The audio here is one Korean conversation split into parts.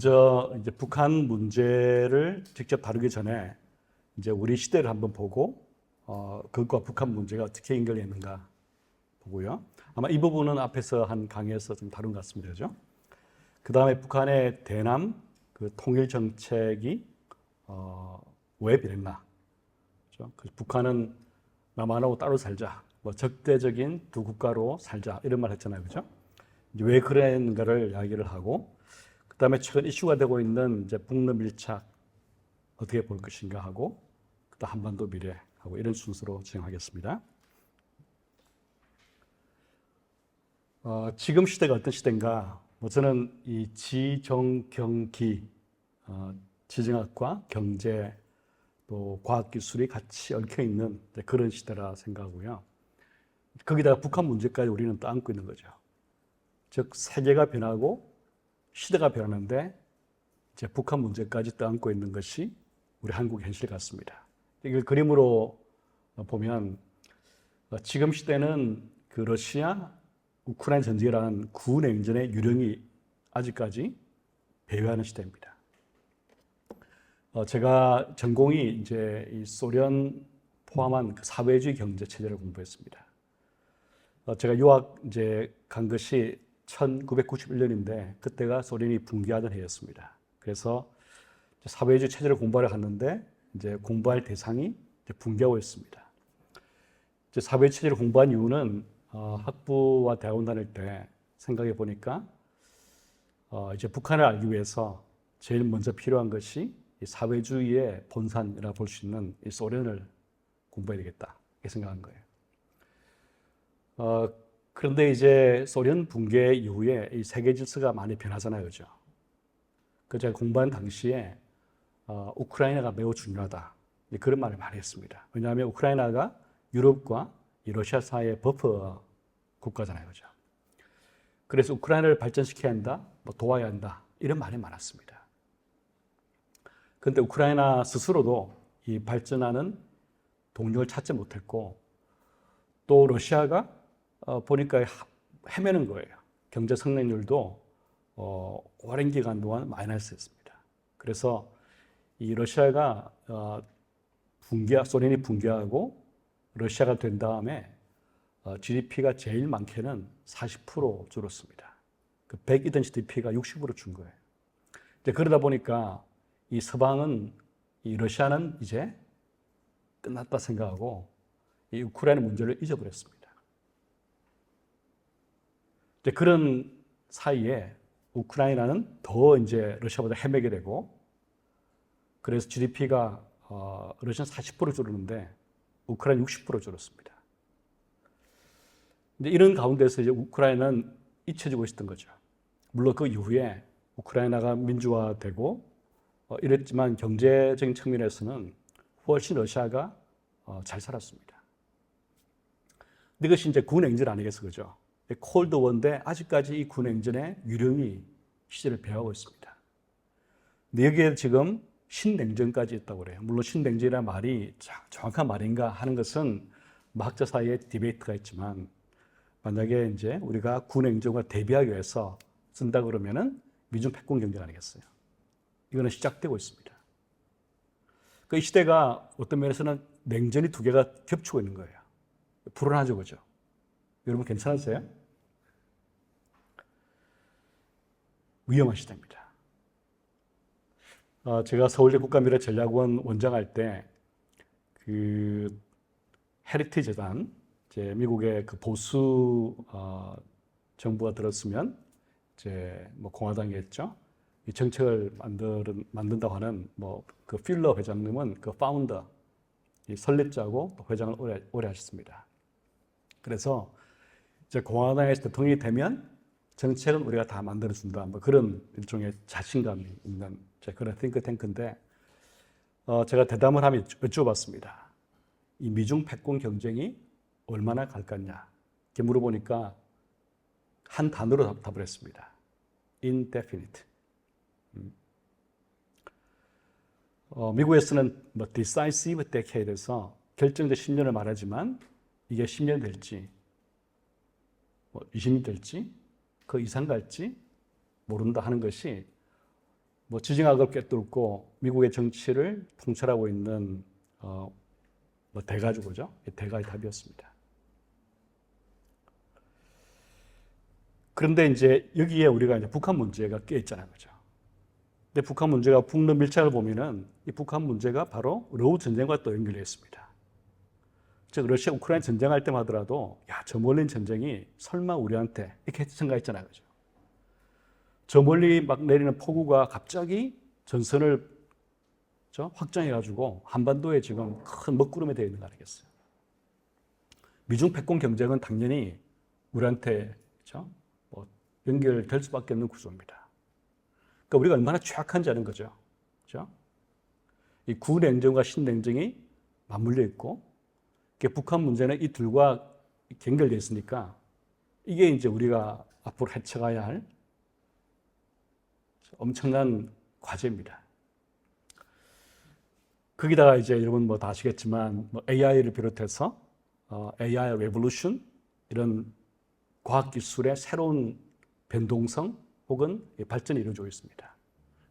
먼저 이제 북한 문제를 직접 다루기 전에 이제 우리 시대를 한번 보고 그것과 북한 문제가 어떻게 연결이 있는가 보고요. 아마 이 부분은 앞에서 한 강의에서 좀 다룬 것 같습니다. 그죠? 그 다음에 북한의 대남 그 통일 정책이 왜 변했나? 그죠? 북한은 남한하고 따로 살자, 뭐 적대적인 두 국가로 살자 이런 말 했잖아요. 그죠? 이제 왜 그랬는가를 이야기를 하고, 그 다음에 최근 이슈가 되고 있는 이제 북러 밀착 어떻게 볼 것인가 하고, 그다음 한반도 미래 하고 이런 순서로 진행하겠습니다. 지금 시대가 어떤 시대인가? 저는 이 지정경기, 지정학과, 경제, 또 과학기술이 같이 얽혀 있는 그런 시대라 생각하고요. 거기다가 북한 문제까지 우리는 떠안고 있는 거죠. 즉 세계가 변하고 시대가 변하는데 이제 북한 문제까지 떠안고 있는 것이 우리 한국 현실 같습니다. 이걸 그림으로 보면 지금 시대는 그 러시아, 우크라이나 전쟁이라는 구냉전의 유령이 아직까지 배회하는 시대입니다. 제가 전공이 이제 이 소련 포함한 그 사회주의 경제 체제를 공부했습니다. 제가 유학 이제 간 것이 1991년인데 그때가 소련이 붕괴하던 해였습니다. 그래서 사회주의 체제를 공부하러 갔는데 이제 공부할 대상이 이제 붕괴하고 있습니다. 이제 사회주의 체제를 공부한 이유는 학부와 대학원 다닐 때 생각해 보니까 이제 북한을 알기 위해서 제일 먼저 필요한 것이 이 사회주의의 본산이라 볼 수 있는 이 소련을 공부해야 되겠다 이렇게 생각한 거예요. 그런데 이제 소련 붕괴 이후에 이 세계 질서가 많이 변하잖아요, 그죠? 그 제가 공부한 당시에 우크라이나가 매우 중요하다 그런 말을 많이 했습니다. 왜냐하면 우크라이나가 유럽과 이 러시아 사이의 버퍼 국가잖아요, 그죠? 그래서 우크라이나를 발전시켜야 한다, 뭐 도와야 한다 이런 말이 많았습니다. 그런데 우크라이나 스스로도 이 발전하는 동력을 찾지 못했고 또 러시아가 보니까 헤매는 거예요. 경제 성장률도 오랜 기간 동안 마이너스였습니다. 그래서 이 러시아가 소련이 붕괴하고 러시아가 된 다음에 GDP가 제일 많게는 40% 줄었습니다. 그 100이던 GDP가 60으로 준 거예요. 이제 그러다 보니까 이 서방은 이 러시아는 이제 끝났다 생각하고 이 우크라이나 문제를 잊어버렸습니다. 이제 그런 사이에 우크라이나는 더 이제 러시아보다 헤매게 되고 그래서 GDP가 러시아는 40% 줄었는데 우크라이나 60% 줄었습니다. 이제 이런 가운데서 이제 우크라이나는 잊혀지고 있었던 거죠. 물론 그 이후에 우크라이나가 민주화되고 이랬지만 경제적인 측면에서는 훨씬 러시아가 잘 살았습니다. 근데 이것이 이제 군행전 아니겠어, 그죠? 콜드워인데 아직까지 이 군행전의 유령이 시대를 배하고 있습니다. 근데 여기에 지금 신냉전까지 있다고 그래요. 물론 신냉전이라는 말이 정확한 말인가 하는 것은 학자 사이에 디베이트가 있지만 만약에 이제 우리가 군행전과 대비하기 위해서 쓴다 그러면은 미중 패권 경쟁 아니겠어요? 이거는 시작되고 있습니다. 이 시대가 어떤 면에서는 냉전이 두 개가 겹치고 있는 거예요. 불안하죠, 그죠? 여러분 괜찮으세요? 위험한 시대입니다. 제가 서울대 국가미래전략원 원장할 때 그 헤리티지 재단, 이제 미국의 그 보수 정부가 들었으면 이제 뭐 공화당이겠죠. 이 정책을 만든다고 하는 뭐 그 필러 회장님은 그 파운더, 이 설립자고 또 회장을 오래 하셨습니다. 그래서 이제 공화당에서 대통령이 되면 정책은 우리가 다 만들어준다. 뭐 그런 일종의 자신감이 있는 그런 탱크인데 제가 대담을 하며 여쭤봤습니다. 이 미중 패권 경쟁이 얼마나 갈 거냐 이렇게 물어보니까 한 단어로 답을 했습니다. indefinite. 미국에서는 뭐 decisive decade에서 결정적 10년을 말하지만 이게 10년 될지 뭐 20년 될지 그 이상 갈지 모른다 하는 것이 뭐 지정학을 꿰뚫고 미국의 정치를 통찰하고 있는 뭐 대가족이죠. 대가의 답이었습니다. 그런데 이제 여기에 우리가 이제 북한 문제가 껴 있잖아요, 그죠? 근데 북한 문제가 북러 밀착을 보면은 이 북한 문제가 바로 러우 전쟁과 또 연결되어 있습니다. 즉 러시아 우크라이나 전쟁할 때만 하더라도 야, 저 멀리 전쟁이 설마 우리한테 이렇게 생각했잖아요, 그죠? 저 멀리 막 내리는 폭우가 갑자기 전선을 확장해가지고 한반도에 지금 큰 먹구름이 되어 있는 거 아니겠어요? 미중 패권 경쟁은 당연히 우리한테 그렇죠? 뭐 연결될 수밖에 없는 구조입니다. 그러니까 우리가 얼마나 취약한지 아는 거죠. 그렇죠? 이 구냉전과 신냉전이 맞물려 있고, 북한 문제는 이 둘과 연결되어 있으니까 이게 이제 우리가 앞으로 헤쳐가야 할 엄청난 과제입니다. 거기다가 이제 여러분 뭐 다 아시겠지만 뭐 AI를 비롯해서 AI 레볼루션 이런 과학기술의 새로운 변동성 혹은 발전이 이루어지고 있습니다.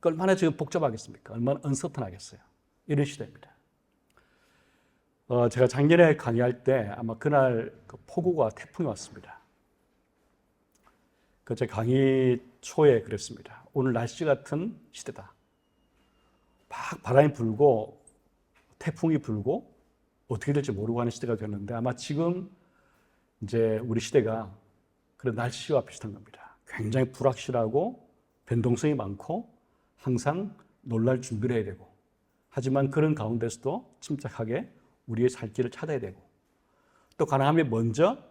얼마나 지금 복잡하겠습니까? 얼마나 언서튼하겠어요. 이런 시대입니다. 제가 작년에 강의할 때 아마 그날 그 폭우가 태풍이 왔습니다. 제 강의 초에 그랬습니다. 오늘 날씨 같은 시대다. 막 바람이 불고 태풍이 불고 어떻게 될지 모르고 하는 시대가 됐는데 아마 지금 이제 우리 시대가 그런 날씨와 비슷한 겁니다. 굉장히 불확실하고 변동성이 많고 항상 놀랄 준비를 해야 되고, 하지만 그런 가운데서도 침착하게 우리의 살 길을 찾아야 되고, 또 가능하면 먼저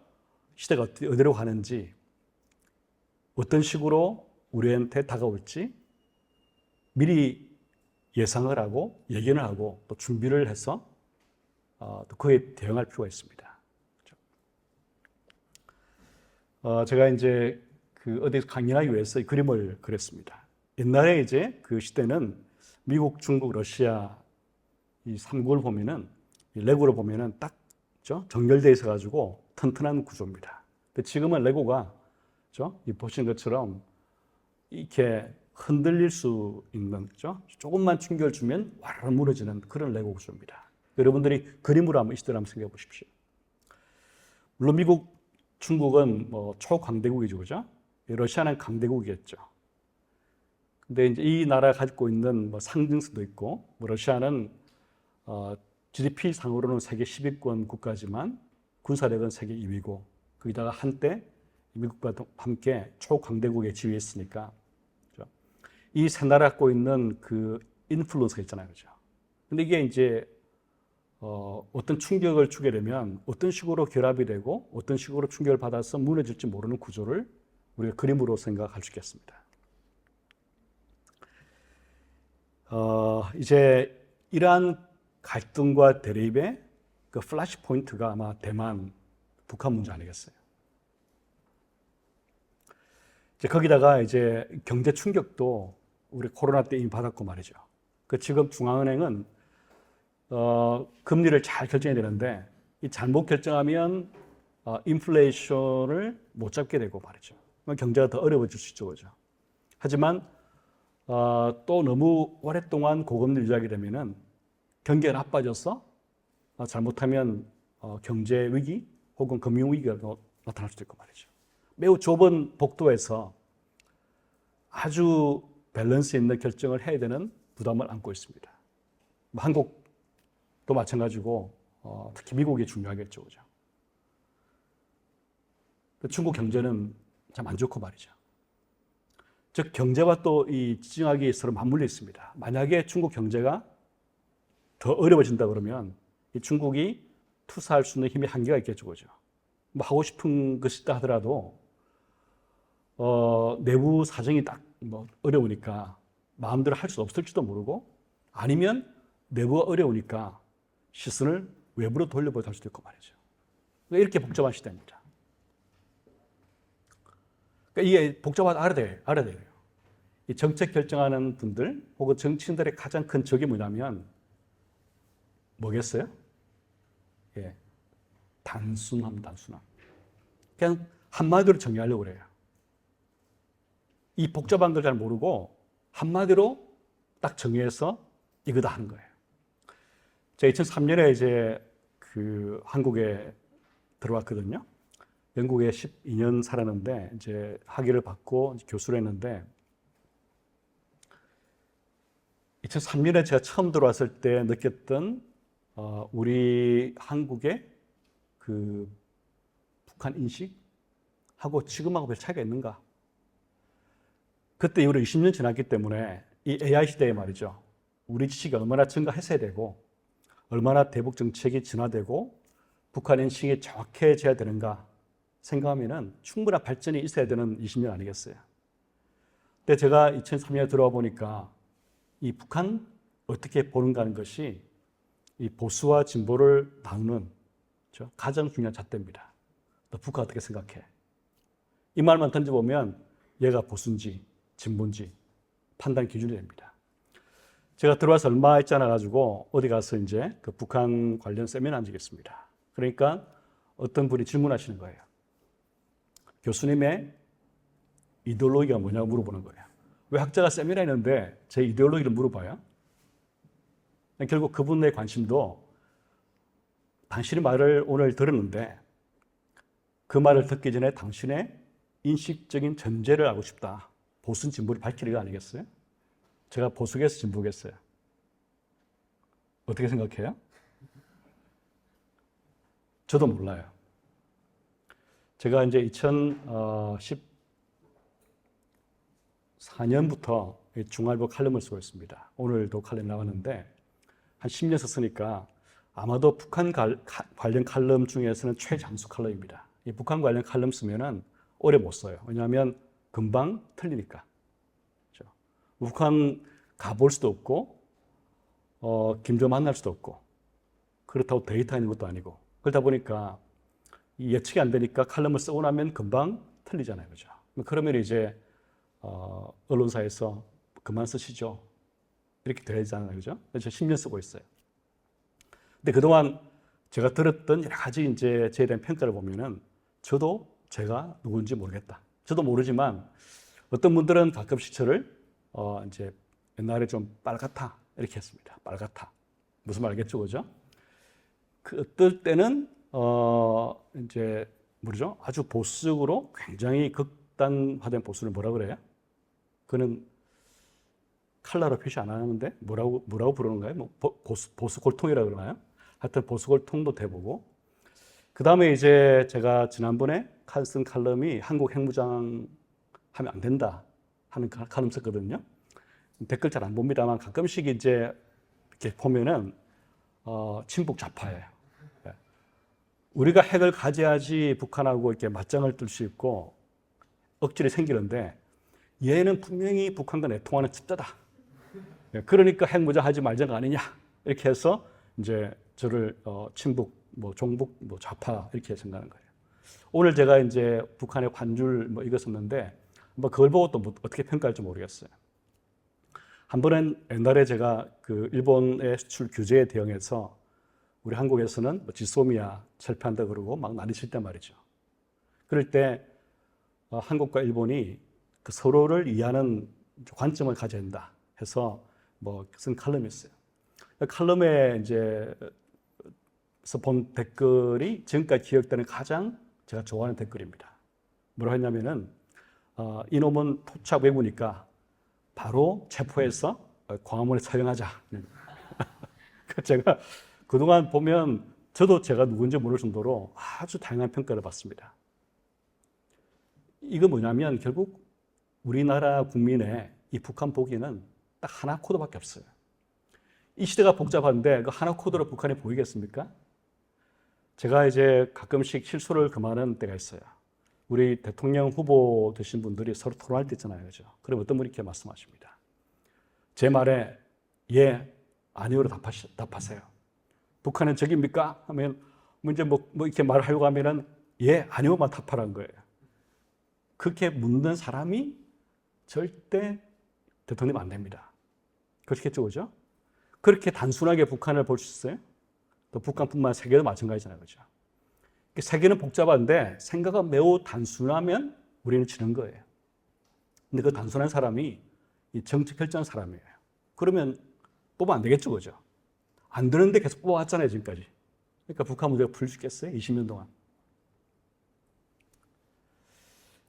시대가 어디로 가는지, 어떤 식으로 우리한테 다가올지 미리 예상을 하고 예견을 하고 또 준비를 해서 또 그에 대응할 필요가 있습니다. 제가 이제 어디서 강연하기 위해서 이 그림을 그렸습니다. 옛날에 이제 그 시대는 미국, 중국, 러시아 이 삼국을 보면은 레고로 보면은 딱 정렬되어 있어 가지고 튼튼한 구조입니다. 근데 지금은 레고가 이 보시는 것처럼 이렇게 흔들릴 수 있는 조금만 충격을 주면 와르르 무너지는 그런 레고 구조입니다. 여러분들이 그림으로 한번 이 시대를 한번 생각해 보십시오. 물론 미국, 중국은 뭐 초강대국이죠, 그죠? 러시아는 강대국이었죠. 근데 이제 이 나라가 가지고 있는 뭐 상징성도 있고, 뭐 러시아는 GDP 상으로는 세계 10위권 국가지만 군사력은 세계 2위고, 거기다가 한때 미국과 함께 초강대국에 지휘했으니까 이 세 나라 갖고 있는 그 인플루언스가 있잖아요, 그죠? 근데 이게 이제 어떤 충격을 주게 되면 어떤 식으로 결합이 되고 어떤 식으로 충격을 받아서 무너질지 모르는 구조를 우리가 그림으로 생각할 수 있겠습니다. 이제 이러한 갈등과 대립의 그 플래시 포인트가 아마 대만, 북한 문제 아니겠어요? 이제 거기다가 이제 경제 충격도 우리 코로나 때 이미 받았고 말이죠. 지금 중앙은행은 금리를 잘 결정해야 되는데 이 잘못 결정하면 인플레이션을 못 잡게 되고 말이죠. 경제가 더 어려워질 수 있죠, 그죠? 하지만 또 너무 오랫동안 고금리를 유지하게 되면은 경기가 나빠져서 잘못하면 경제 위기 혹은 금융 위기가 나타날 수도 있고 말이죠. 매우 좁은 복도에서 아주 밸런스 있는 결정을 해야 되는 부담을 안고 있습니다. 한국도 마찬가지고 특히 미국이 중요하겠죠, 그죠? 중국 경제는 참 안 좋고 말이죠. 즉 경제와 또 이 지정학이 서로 맞물려 있습니다. 만약에 중국 경제가 더 어려워진다 그러면 이 중국이 투사할 수 있는 힘의 한계가 있겠죠, 그죠? 뭐 하고 싶은 것이 있다 하더라도 내부 사정이 딱 뭐 어려우니까 마음대로 할 수 없을지도 모르고, 아니면 내부가 어려우니까 시선을 외부로 돌려보자 할 수도 있고 말이죠. 이렇게 복잡한 시대입니다. 그러니까 이게 복잡하다 알아야 돼요. 이 정책 결정하는 분들 혹은 정치인들의 가장 큰 적이 뭐냐면 뭐겠어요? 예, 단순함. 그냥 한마디로 정의하려고 그래요. 이 복잡한 걸 잘 모르고 한마디로 딱 정해서 이거다 하는 거예요. 제가 2003년에 이제 한국에 들어왔거든요. 영국에 12년 살았는데 이제 학위를 받고 이제 교수를 했는데 2003년에 제가 처음 들어왔을 때 느꼈던 우리 한국의 그 북한 인식하고 지금하고 별 차이가 있는가? 그때 이후로 20년 지났기 때문에 이 AI 시대에 말이죠. 우리 지식이 얼마나 증가했어야 되고 얼마나 대북 정책이 진화되고 북한 인식이 정확해져야 되는가 생각하면은 충분한 발전이 있어야 되는 20년 아니겠어요? 근데 제가 2003년에 들어와 보니까 이 북한 어떻게 보는가 하는 것이 이 보수와 진보를 나누는 가장 중요한 잣대입니다. 너 북한 어떻게 생각해? 이 말만 던져보면 얘가 보수인지 진보인지 판단 기준이 됩니다. 제가 들어와서 얼마 있지 않아 가지고 어디 가서 이제 그 북한 관련 세미나 앉으겠습니다. 그러니까 어떤 분이 질문하시는 거예요. 교수님의 이데올로기가 뭐냐고 물어보는 거예요. 왜 학자가 세미나 있는데 제 이데올로기를 물어봐요? 결국 그분의 관심도 당신의 말을 오늘 들었는데 그 말을 듣기 전에 당신의 인식적인 전제를 알고 싶다. 보수 진보를 밝히는 거 아니겠어요? 제가 보수겠어요, 진보겠어요? 어떻게 생각해요? 저도 몰라요. 제가 이제 2014년부터 중앙일보 칼럼을 쓰고 있습니다. 오늘도 칼럼 나왔는데 한 10년 썼으니까 아마도 북한 관련 칼럼 중에서는 최장수 칼럼입니다. 이 북한 관련 칼럼 쓰면은 오래 못 써요. 왜냐하면 금방 틀리니까. 그렇죠? 북한 가볼 수도 없고, 김조 만날 수도 없고, 그렇다고 데이터 있는 것도 아니고, 그러다 보니까 예측이 안 되니까 칼럼을 쓰고 나면 금방 틀리잖아요. 그죠? 그러면 이제, 언론사에서 그만 쓰시죠. 이렇게 되잖아요. 그죠? 그래서 10년 쓰고 있어요. 근데 그동안 제가 들었던 여러 가지 이제 저에 대한 평가를 보면은 저도 제가 누군지 모르겠다. 저도 모르지만 어떤 분들은 가끔씩 저를 이제 옛날에 좀 빨갛다 이렇게 했습니다. 빨갛다. 무슨 말 알겠죠, 그죠? 그 어떨 때는 이제 뭐죠? 아주 보수적으로 굉장히 극단화된 보수를 뭐라 그래요? 그는 칼라로 표시 안 하는데 뭐라고 부르는가요? 뭐 보수 골통이라 그러나요? 하여튼 보수 골통도 돼보고 그 다음에 이제 제가 지난번에 쓴 칼럼이 한국 핵무장 하면 안 된다 하는 칼럼 썼거든요. 댓글 잘 안 봅니다만 가끔씩 이제 이렇게 보면은 친북 좌파예요. 우리가 핵을 가져야지 북한하고 이렇게 맞짱을 뜰 수 있고 억지로 생기는데 얘는 분명히 북한과 내통하는 칩자다. 그러니까 핵무장 하지 말자가 아니냐 이렇게 해서 이제 저를 친북, 뭐 종북, 뭐 좌파 이렇게 생각하는 거예요. 오늘 제가 이제 북한의 관줄 뭐 이거 썼는데 뭐 그걸 보고 또 어떻게 평가할지 모르겠어요. 한 번은 옛날에 제가 그 일본의 수출 규제에 대응해서 우리 한국에서는 뭐 지소미아 철폐한다 그러고 막 난리칠 때 말이죠. 그럴 때 한국과 일본이 그 서로를 이해하는 관점을 가져야 된다 해서 뭐 쓴 칼럼이 있어요. 칼럼에 이제 본 댓글이 지금까지 기억되는 가장 제가 좋아하는 댓글입니다. 뭐라고 했냐면은 이놈은 토착 외구니까 바로 체포해서 광화문에 처형하자. 제가 그동안 보면 저도 제가 누군지 모를 정도로 아주 다양한 평가를 받습니다. 이거 뭐냐면 결국 우리나라 국민의 이 북한 보기는 딱 하나 코드밖에 없어요. 이 시대가 복잡한데 그 하나 코드로 북한이 보이겠습니까? 제가 이제 가끔씩 실수를 금하는 때가 있어요. 우리 대통령 후보 되신 분들이 서로 토론할 때 있잖아요. 그죠? 그럼 어떤 분이 이렇게 말씀하십니다. 제 말에 예, 아니오로 답하세요. 북한은 적입니까? 하면 문제 뭐 이렇게 말하려고 하면은 예, 아니오만 답하라는 거예요. 그렇게 묻는 사람이 절대 대통령 안 됩니다. 그렇겠죠, 그죠? 그렇게 단순하게 북한을 볼 수 있어요? 또 북한뿐만 세계도 마찬가지잖아요, 그죠? 세계는 복잡한데 생각은 매우 단순하면 우리는 지는 거예요. 근데 그 단순한 사람이 이 정치 결정한 사람이에요. 그러면 뽑으면 안 되겠죠, 그죠? 안 되는데 계속 뽑아왔잖아요, 지금까지. 그러니까 북한 문제가 풀 수 있겠어요? 20년 동안.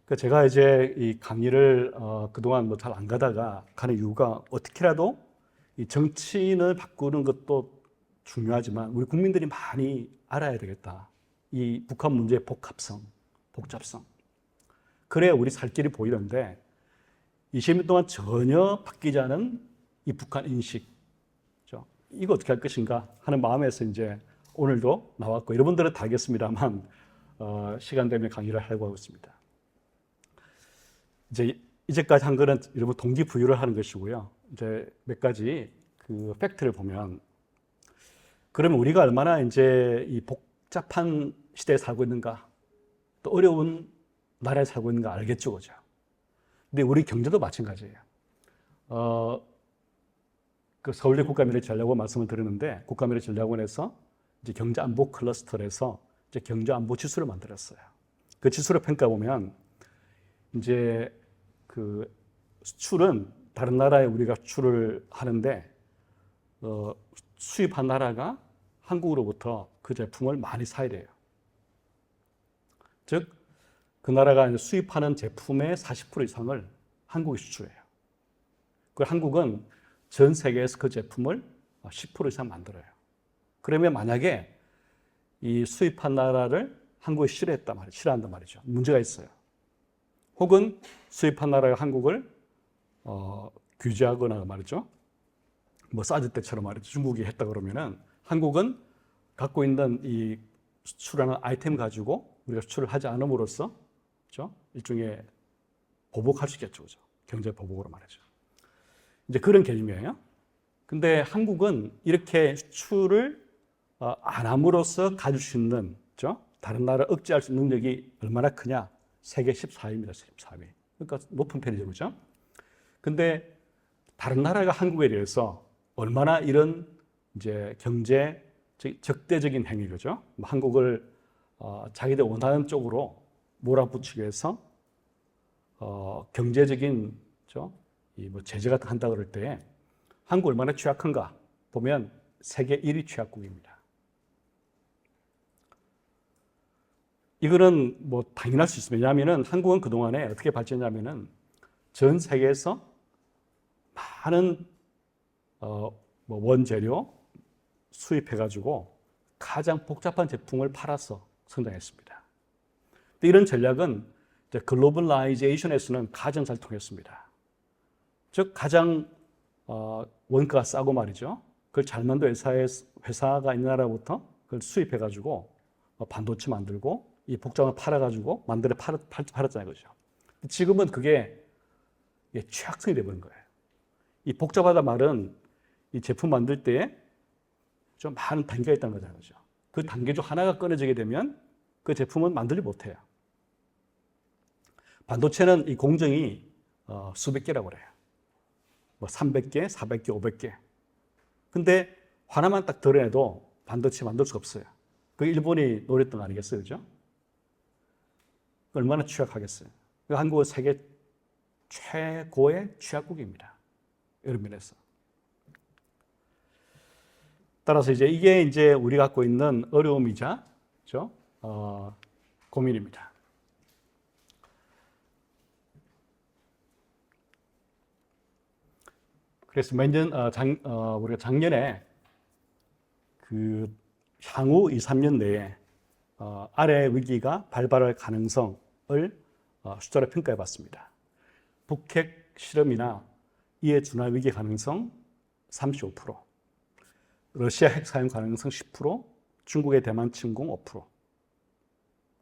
그러니까 제가 이제 이 강의를 그동안 뭐 잘 안 가다가 가는 이유가 어떻게라도 이 정치인을 바꾸는 것도 중요하지만 우리 국민들이 많이 알아야 되겠다. 이 북한 문제의 복합성, 복잡성. 그래야 우리 살 길이 보이는데 20년 동안 전혀 바뀌지 않은 이 북한 인식, 이거 어떻게 할 것인가 하는 마음에서 이제 오늘도 나왔고 여러분들은 다 알겠습니다만 시간 되면 강의를 하려고 하고 있습니다. 이제까지 한 거는 여러분 동기부여를 하는 것이고요. 이제 몇 가지 그 팩트를 보면 그러면 우리가 얼마나 이제 이 복잡한 시대에 살고 있는가, 또 어려운 나라에 살고 있는가 알겠죠, 그죠? 근데 우리 경제도 마찬가지예요. 그 서울대 국가미래전략원 말씀을 드렸는데 국가미래전략원에서 이제 경제안보 클러스터에서 이제 경제안보 지수를 만들었어요. 그 지수를 평가 보면 이제 그 수출은 다른 나라에 우리가 수출을 하는데 수입한 나라가 한국으로부터 그 제품을 많이 사야 돼요. 즉, 그 나라가 수입하는 제품의 40% 이상을 한국이 수출해요. 그 한국은 전 세계에서 그 제품을 10% 이상 만들어요. 그러면 만약에 이 수입한 나라를 한국이 싫어한단 말이죠. 문제가 있어요. 혹은 수입한 나라가 한국을 규제하거나 말이죠. 뭐 사드 때처럼 말이죠. 중국이 했다 그러면은 한국은 갖고 있는 이 수출하는 아이템 가지고 우리가 수출을 하지 않음으로써 그렇죠? 일종의 보복할 수 있겠죠. 그렇죠? 경제 보복으로 말이죠. 이제 그런 개념이에요. 근데 한국은 이렇게 수출을 안 함으로써 가질 수 있는, 그렇죠? 다른 나라를 억제할 수 있는 능력이 얼마나 크냐? 세계 14위입니다. 14위. 그러니까 높은 편이죠. 그렇죠? 근데 다른 나라가 한국에 대해서 얼마나 이런 이제 경제 적대적인 행위, 그죠? 한국을 자기들 원하는 쪽으로 몰아붙이기 위해서 경제적인, 그렇죠? 뭐 제재 같은 거 한다 그럴 때 한국 얼마나 취약한가 보면 세계 1위 취약국입니다. 이거는 뭐 당연할 수 있습니다. 왜냐하면 한국은 그동안에 어떻게 발전했냐면은 전 세계에서 많은 뭐 원재료 수입해가지고 가장 복잡한 제품을 팔아서 성장했습니다. 근데 이런 전략은 이제 글로벌라이제이션에서는 가장 잘 통했습니다. 즉 가장 원가가 싸고 말이죠. 그걸 잘 만든 회사가 있는 나라부터 그걸 수입해가지고 반도체 만들고 이 복잡한 팔아가지고 팔았잖아요, 그죠? 지금은 그게 취약성이 되어버린 거예요. 이 복잡하다 말은 이 제품 만들 때 좀 많은 단계가 있다는 거잖아요, 그죠? 그 단계 중 하나가 끊어지게 되면 그 제품은 만들지 못해요. 반도체는 이 공정이 수백 개라고 그래요. 뭐 300개, 400개, 500개. 근데 하나만 딱 드러내도 반도체 만들 수가 없어요. 그 일본이 노렸던 거 아니겠어요, 그죠? 얼마나 취약하겠어요. 한국은 세계 최고의 취약국입니다. 이런 면에서. 따라서 이게 이제 우리가 갖고 있는 어려움이자, 그죠? 고민입니다. 그래서 우리가 작년에 그 향후 2, 3년 내에 아래 위기가 발발할 가능성을 숫자로 평가해 봤습니다. 북핵 실험이나 이에 준할 위기 가능성 35%, 러시아 핵 사용 가능성 10%, 중국의 대만 침공 5%.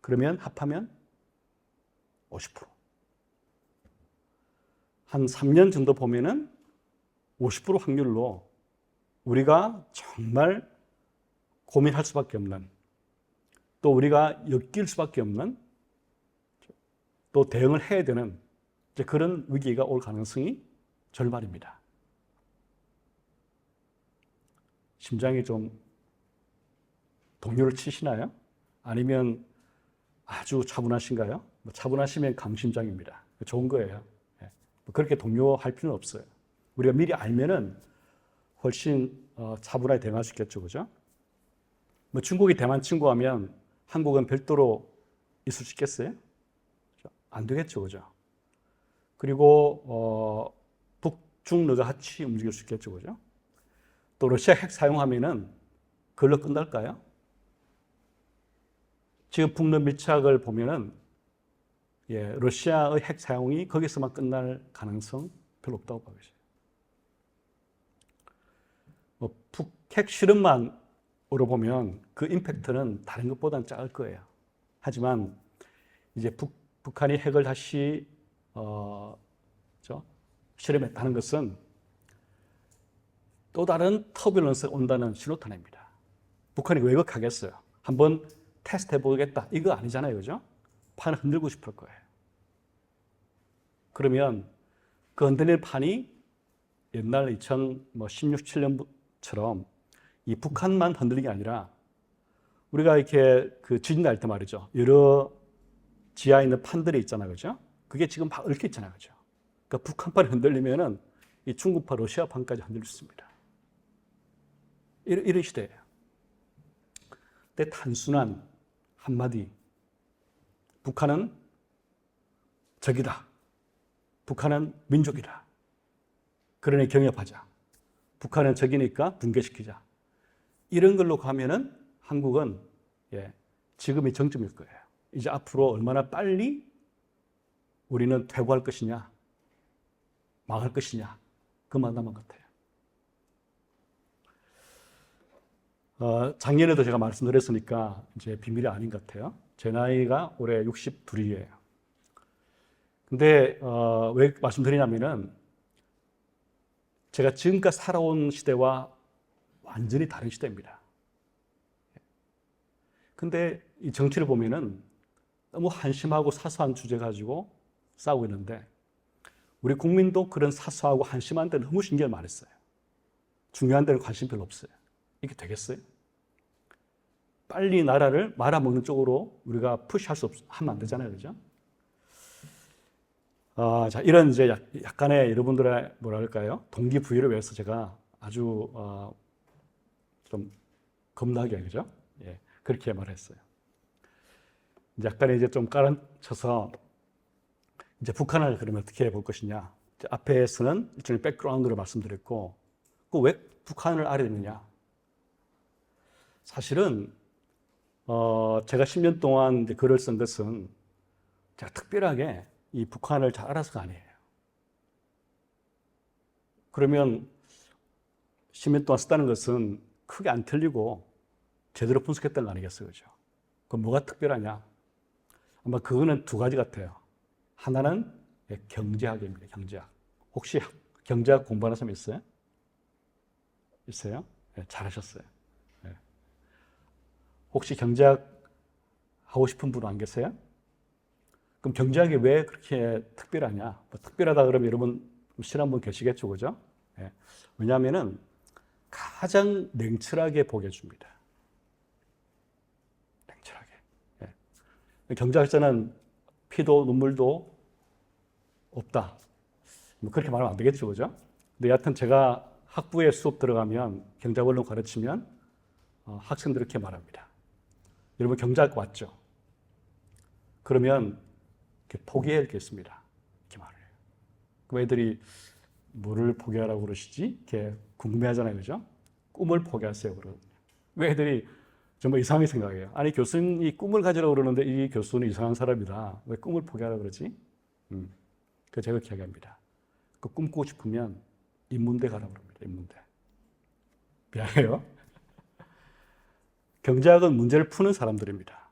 그러면 합하면 50%. 한 3년 정도 보면은 50% 확률로 우리가 정말 고민할 수밖에 없는, 또 우리가 엮일 수밖에 없는, 또 대응을 해야 되는 그런 위기가 올 가능성이 절반입니다. 심장이 좀 동요를 치시나요? 아니면 아주 차분하신가요? 차분하시면 강심장입니다. 좋은 거예요. 그렇게 동요할 필요는 없어요. 우리가 미리 알면은 훨씬 차분하게 대응할 수 있겠죠, 그죠? 뭐 중국이 대만 친구하면 한국은 별도로 있을 수 있겠어요? 안 되겠죠, 그죠? 그리고 북중 느가 같이 움직일 수 있겠죠, 그죠? 또 러시아 핵 사용하면은 그걸로 끝날까요? 지금 북러 밀착을 보면은 러시아의 핵 사용이 거기서만 끝날 가능성 별로 없다고 봐요. 북핵 실험만으로 보면 그 임팩트는 다른 것보다는 작을 거예요. 하지만 이제 북한이 핵을 다시 실험했다는 것은 또 다른 터뷸런스가 온다는 신호탄입니다. 북한이 왜곡하겠어요? 한번 테스트 해보겠다. 이거 아니잖아요. 그죠? 판을 흔들고 싶을 거예요. 그러면 그 흔들리는 판이 옛날 2016, 17년처럼 이 북한만 흔들리는 게 아니라 우리가 이렇게 그 지진 날 때 말이죠. 여러 지하에 있는 판들이 있잖아요. 그죠? 그게 지금 막 얽혀 있잖아요. 그죠? 그러니까 북한판이 흔들리면은 이 중국판, 러시아판까지 흔들릴 수 있습니다. 이런 시대예요. 근데 단순한 한마디. 북한은 적이다. 북한은 민족이다. 그러니 경협하자. 북한은 적이니까 붕괴시키자. 이런 걸로 가면은 한국은 지금이 정점일 거예요. 이제 앞으로 얼마나 빨리 우리는 퇴보할 것이냐, 망할 것이냐, 그만 남은 것 같아요. 작년에도 제가 말씀드렸으니까 이제 비밀이 아닌 것 같아요. 제 나이가 올해 62이에요. 근데 왜 말씀드리냐면은 제가 지금까지 살아온 시대와 완전히 다른 시대입니다. 근데 이 정치를 보면은 너무 한심하고 사소한 주제 가지고 싸우고 있는데 우리 국민도 그런 사소하고 한심한 데는 너무 신경을 많이 써요. 중요한 데는 관심 별로 없어요. 이게 되겠어요? 빨리 나라를 말아먹는 쪽으로 우리가 하면 안 되잖아요. 그죠? 자, 이런 이제 약간의 여러분들의 뭐랄까요? 동기부여를 위해서 제가 아주 좀 겁나게, 그죠? 그렇게 말했어요. 약간의 이제 좀 깔아쳐서 이제 북한을 그러면 어떻게 볼 것이냐. 앞에서는 일종의 백그라운드를 말씀드렸고, 왜 북한을 알아야 되느냐. 사실은, 제가 10년 동안 이제 글을 쓴 것은 제가 특별하게 이 북한을 잘 알아서가 아니에요. 그러면 10년 동안 썼다는 것은 크게 안 틀리고 제대로 분석했던 거 아니겠어요? 그죠? 그럼 뭐가 특별하냐? 아마 그거는 두 가지 같아요. 하나는 경제학입니다. 경제학. 혹시 경제학 공부하는 사람 있어요? 있어요? 네, 잘하셨어요. 네. 혹시 경제학 하고 싶은 분 안 계세요? 그럼 경제학이 왜 그렇게 특별하냐? 뭐 특별하다 그러면 여러분 싫어하는 분 계시겠죠, 그죠? 네. 왜냐하면은 가장 냉철하게 보게 해줍니다. 냉철하게. 네. 경제학자는 피도 눈물도 없다. 뭐 그렇게 말하면 안 되겠죠, 그죠? 근데 여하튼 제가 학부에 수업 들어가면 경제학 원론 가르치면 학생들 이렇게 말합니다. 여러분 경제학 왔죠? 그러면 이렇게 포기해야겠습니다. 이렇게 말을 해요. 그럼 애들이 뭐를 포기하라고 그러시지? 이렇게 궁금해하잖아요, 그죠? 꿈을 포기하세요, 그러거든요. 왜 애들이 정말 이상하게 생각해요. 아니 교수님이 꿈을 가지라고 그러는데 이 교수는 이상한 사람이다. 왜 꿈을 포기하라고 그러지? 그 제가 기억합니다. 그 꿈꾸고 싶으면 인문대 가라고 그럽니다. 인문대. 미안해요. 경제학은 문제를 푸는 사람들입니다.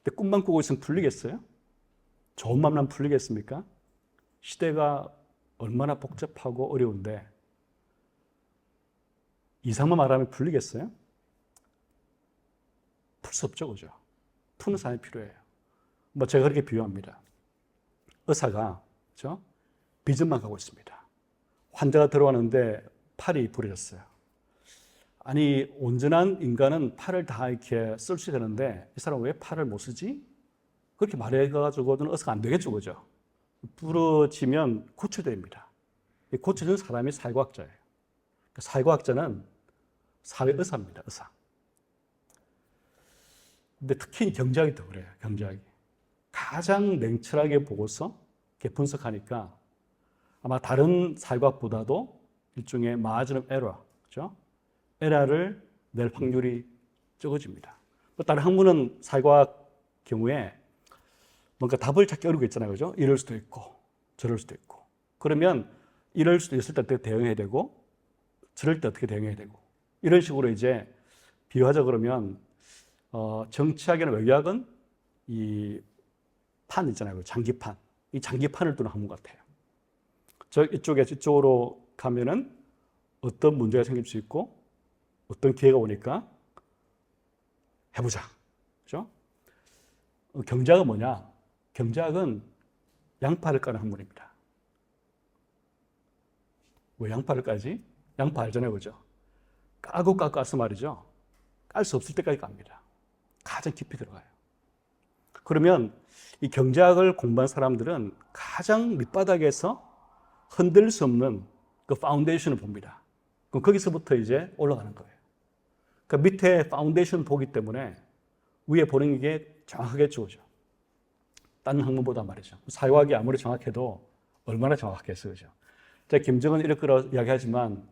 근데 꿈만 꾸고 있으면 풀리겠어요? 좋은 맘만 풀리겠습니까? 시대가 얼마나 복잡하고 어려운데 이상만 말하면 풀리겠어요? 풀 수 없죠, 그죠? 푸는 사람이 필요해요. 뭐 제가 그렇게 비유합니다. 의사가 그죠? 비전만 가고 있습니다. 환자가 들어왔는데 팔이 부러졌어요. 아니 온전한 인간은 팔을 다 이렇게 쓸 수 되는데 이 사람은 왜 팔을 못 쓰지? 그렇게 말해가지고는 의사가 안 되겠죠, 그죠? 부러지면 고쳐야 됩니다. 고쳐준 사람이 사회과학자예요. 사회과학자는 사회의사입니다. 의사. 근데 특히 경제학이 더 그래요. 경제학이. 가장 냉철하게 보고서 이렇게 분석하니까 아마 다른 사회과학보다도 일종의 마지노 에러, 그죠? 에러를 낼 확률이 적어집니다. 다른 학문은 사회과학 경우에 뭔가 답을 찾기 어려운 게 있잖아요. 그죠? 이럴 수도 있고, 저럴 수도 있고. 그러면 이럴 수도 있을 때 어떻게 대응해야 되고, 저럴 때 어떻게 대응해야 되고. 이런 식으로 이제 비유하자 그러면, 정치학이나 외교학은 이 판 있잖아요. 장기판. 이 장기판을 두는 학문 같아요. 이쪽에서 이쪽으로 가면은 어떤 문제가 생길 수 있고, 어떤 기회가 오니까 해보자. 그죠? 경제학은 뭐냐? 경제학은 양파를 까는 학문입니다. 왜 양파를 까지? 양파 알잖아요. 그죠? 까고 까서 말이죠. 깔 수 없을 때까지 깝니다. 가장 깊이 들어가요. 그러면 이 경제학을 공부한 사람들은 가장 밑바닥에서 흔들 수 없는 그 파운데이션을 봅니다. 그럼 거기서부터 이제 올라가는 거예요. 그러니까 밑에 파운데이션 보기 때문에 위에 보는 게 정확하게 주어져. 다른 학문보다 말이죠. 사회학이 아무리 정확해도 얼마나 정확하겠어요. 그죠? 제가 김정은 이렇게 이야기하지만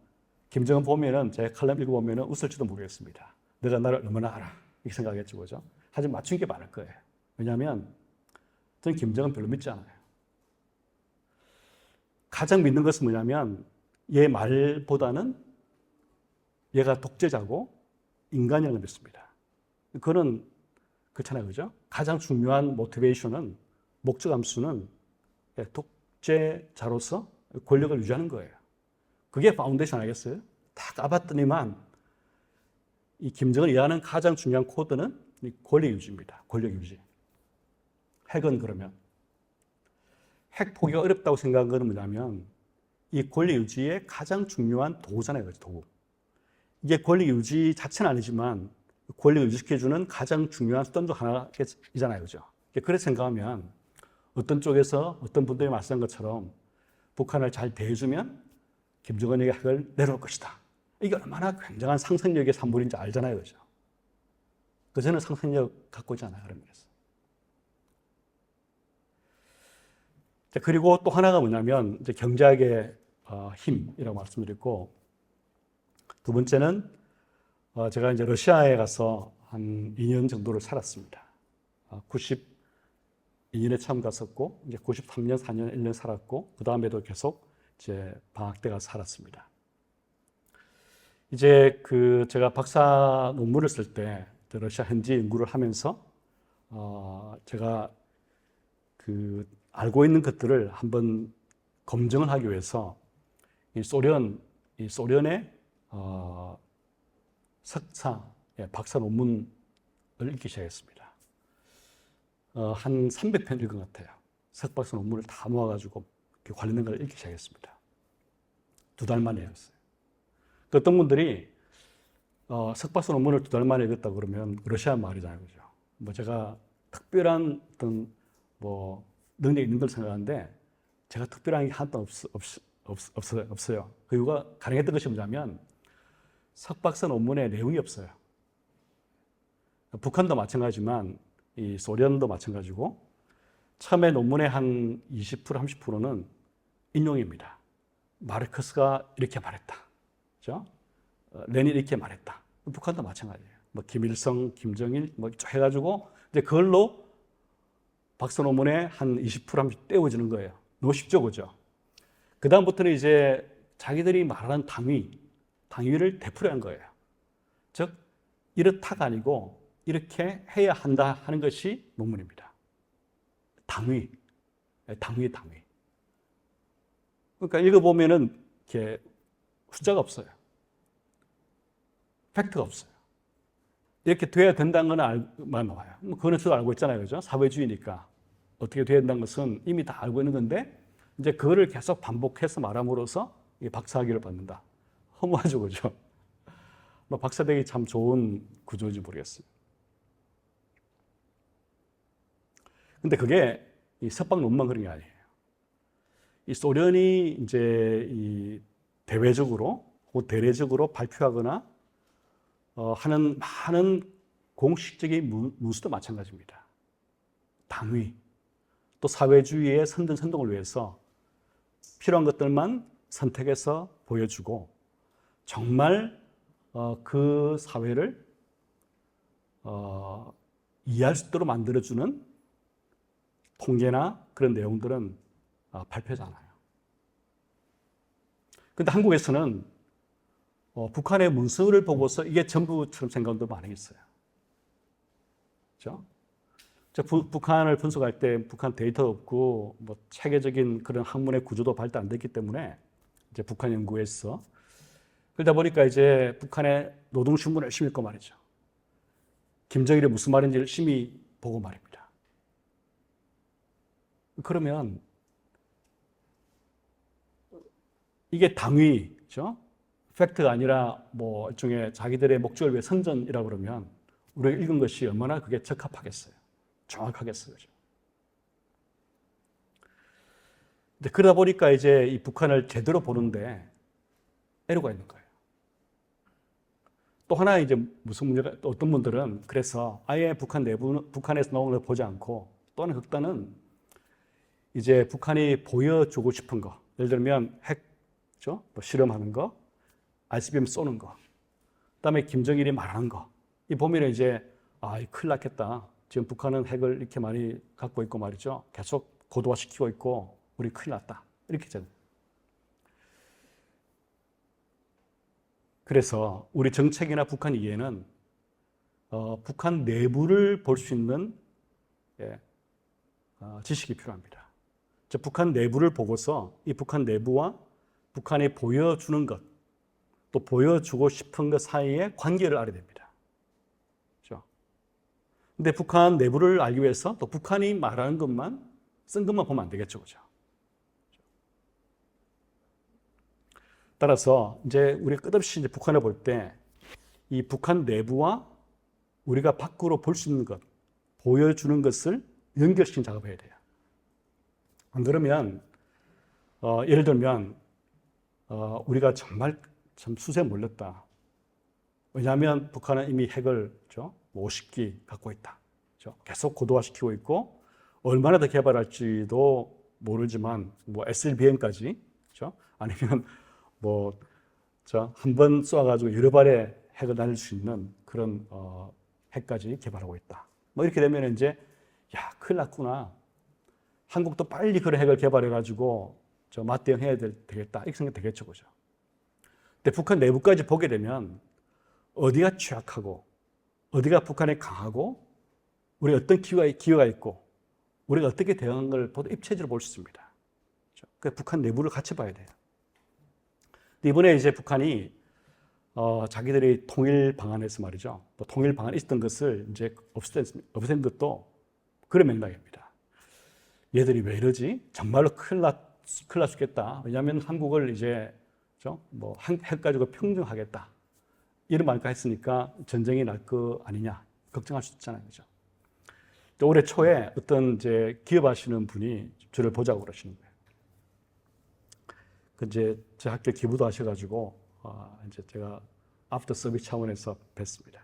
김정은 보면은 제 칼럼 읽어보면은 웃을지도 모르겠습니다. 내가 나를 얼마나 알아. 이렇게 생각하겠죠. 그죠? 하지만 맞춘 게 많을 거예요. 왜냐하면 저는 김정은 별로 믿지 않아요. 가장 믿는 것은 뭐냐면 얘 말보다는 얘가 독재자고 인간이라는 걸 믿습니다. 그거는 그렇잖아요. 그죠? 가장 중요한 모티베이션은 목적 함수는 독재자로서 권력을 유지하는 거예요. 그게 파운데이션 아니겠어요? 다 까봤더니만 이 김정은이 이해하는 가장 중요한 코드는 권력 유지입니다. 권력 유지. 핵은 그러면 핵 포기가 어렵다고 생각한 것은 뭐냐면 이 권력 유지의 가장 중요한 도구잖아요. 도구. 이게 권력 유지 자체는 아니지만 권력을 유지시켜주는 가장 중요한 수단 중 하나이잖아요. 그죠? 그래서 생각하면 어떤 쪽에서 어떤 분들이 말씀한 것처럼 북한을 잘 대해주면 김정은에게 핵을 내려올 것이다. 이게 얼마나 굉장한 상상력의 산물인지 알잖아요. 그죠? 그 저는 상상력 갖고 있잖아요. 그런 면에서. 그리고 또 하나가 뭐냐면 이제 경제학의 힘이라고 말씀드렸고, 두 번째는 제가 이제 러시아에 가서 한 2년 정도를 살았습니다. 92년에 처음 갔었고, 이제 93년, 4년, 1년 살았고, 그 다음에도 계속 이제 방학 때 가서 살았습니다. 이제 제가 박사 논문을 쓸 때 러시아 현지 연구를 하면서 제가 알고 있는 것들을 한번 검증을 하기 위해서 이 소련의 석사, 박사 논문을 읽기 시작했습니다. 한 300편 읽은 것 같아요. 석박사 논문을 다 모아가지고 관련된 걸 읽기 시작했습니다. 2달 만에 했어요. 어떤 분들이 석박사 논문을 2달 만에 읽었다 그러면 러시아 말이잖아요. 그죠? 뭐 제가 특별한 어떤 능력이 있는 걸 생각하는데 제가 특별한 게 하나도 없어요. 그 이유가 가능했던 것이 뭐냐면 석박사 논문에 내용이 없어요. 북한도 마찬가지지만 이 소련도 마찬가지고 처음에 논문의 한 20%, 30%는 인용입니다. 마르크스가 이렇게 말했다. 그죠? 레닌 이렇게 말했다. 북한도 마찬가지예요. 김일성, 김정일 해가지고 이제 그걸로 박사 논문에 한 20%, 30% 떼어지는 거예요. 너무 쉽죠, 그죠? 그 다음부터는 이제 자기들이 말하는 당위를 되풀이한 거예요. 즉 이렇다가 아니고 이렇게 해야 한다 하는 것이 논문입니다. 당위. 그러니까 읽어보면은 이렇게 숫자가 없어요. 팩트가 없어요. 이렇게 돼야 된다는 건 알만 나와요. 그거는 저도 알고 있잖아요. 그죠? 사회주의니까. 어떻게 돼야 된다는 것은 이미 다 알고 있는 건데, 이제 그거를 계속 반복해서 말함으로써 박사학위를 받는다. 허무하죠, 그죠? 박사되기 참 좋은 구조인지 모르겠어요. 근데 그게 이 석박 논문만 그런 게 아니에요. 이 소련이 이제 이 대외적으로 혹은 대내적으로 발표하거나 하는 많은 공식적인 문수도 마찬가지입니다. 당위, 또 사회주의의 선전선동을 위해서 필요한 것들만 선택해서 보여주고 정말 그 사회를 이해할 수 있도록 만들어주는 통계나 그런 내용들은 발표하지 않아요. 그런데 한국에서는 북한의 문서를 보고서 이게 전부처럼 생각하는 분도 많이 있어요. 그렇죠? 북한을 분석할 때 북한 데이터도 없고 뭐 체계적인 그런 학문의 구조도 발달 안 됐기 때문에 이제 북한 연구에서 그러다 보니까 이제 북한의 노동신문을 열심히 읽고 말이죠. 김정일이 무슨 말인지 열심히 보고 말입니다. 그러면 이게 당위죠. 팩트가 아니라 뭐 일종의 자기들의 목적을 위해 선전이라고 그러면 우리가 읽은 것이 얼마나 그게 적합하겠어요. 정확하겠어요. 그렇죠? 그러다 보니까 이제 이 북한을 제대로 보는데 애로가 있는 거예요. 또 하나 이제 무슨 문제가, 또 어떤 분들은 그래서 아예 북한에서 나오는 걸 보지 않고 또 하나 극단은 이제 북한이 보여주고 싶은 거, 예를 들면 핵, 뭐 실험하는 거, ICBM 쏘는 거, 그다음에 김정일이 말하는 거, 이 보면 이제 큰일 났겠다. 지금 북한은 핵을 이렇게 많이 갖고 있고 말이죠. 계속 고도화시키고 있고 우리 큰일 났다. 이렇게 되는. 그래서 우리 정책이나 북한 이해는 북한 내부를 볼 수 있는 지식이 필요합니다. 즉 북한 내부를 보고서 이 북한 내부와 북한이 보여주는 것, 또 보여주고 싶은 것 사이의 관계를 알아야 됩니다. 그렇죠? 근데 북한 내부를 알기 위해서 또 북한이 말하는 것만, 쓴 것만 보면 안 되겠죠. 그죠? 따라서 이제 우리가 끝없이 이제 북한을 볼 때 이 북한 내부와 우리가 밖으로 볼 수 있는 것, 보여주는 것을 연결시키는 작업을 해야 돼요. 안 그러면 예를 들면 우리가 정말 참 수세에 몰렸다. 왜냐하면 북한은 이미 핵을 50기 갖고 있다. 계속 고도화시키고 있고 얼마나 더 개발할지도 모르지만 뭐 SLBM까지 아니면 뭐 한 번 쏘아가지고 여러 발의 핵을 날릴 수 있는 그런 핵까지 개발하고 있다. 뭐 이렇게 되면 이제 큰일 났구나. 한국도 빨리 그런 핵을 개발해가지고 맞대응해야 되겠다. 이렇게 생각 되겠죠, 그죠? 근데 북한 내부까지 보게 되면 어디가 취약하고 어디가 북한이 강하고 우리가 어떤 기회가 있고 우리가 어떻게 대응한 걸 보다 입체적으로 볼 수 있습니다. 그래서 북한 내부를 같이 봐야 돼요. 이번에 이제 북한이 자기들이 통일 방안에서 말이죠. 또 통일 방안에 있었던 것을 이제 없앤 것도 그런 맥락입니다. 얘들이 왜 이러지? 정말로 큰일 날 수 있겠다. 왜냐하면 한국을 이제 뭐 핵 가지고 평정하겠다. 이런 말까지 했으니까 전쟁이 날 거 아니냐 걱정할 수 있잖아요, 그죠? 또 올해 초에 어떤 이제 기업하시는 분이 저를 보자고 그러시는 거예요. 그 이제 제 학교 기부도 하셔가지고 이제 제가 아프터 서비스 차원에서 뵀습니다.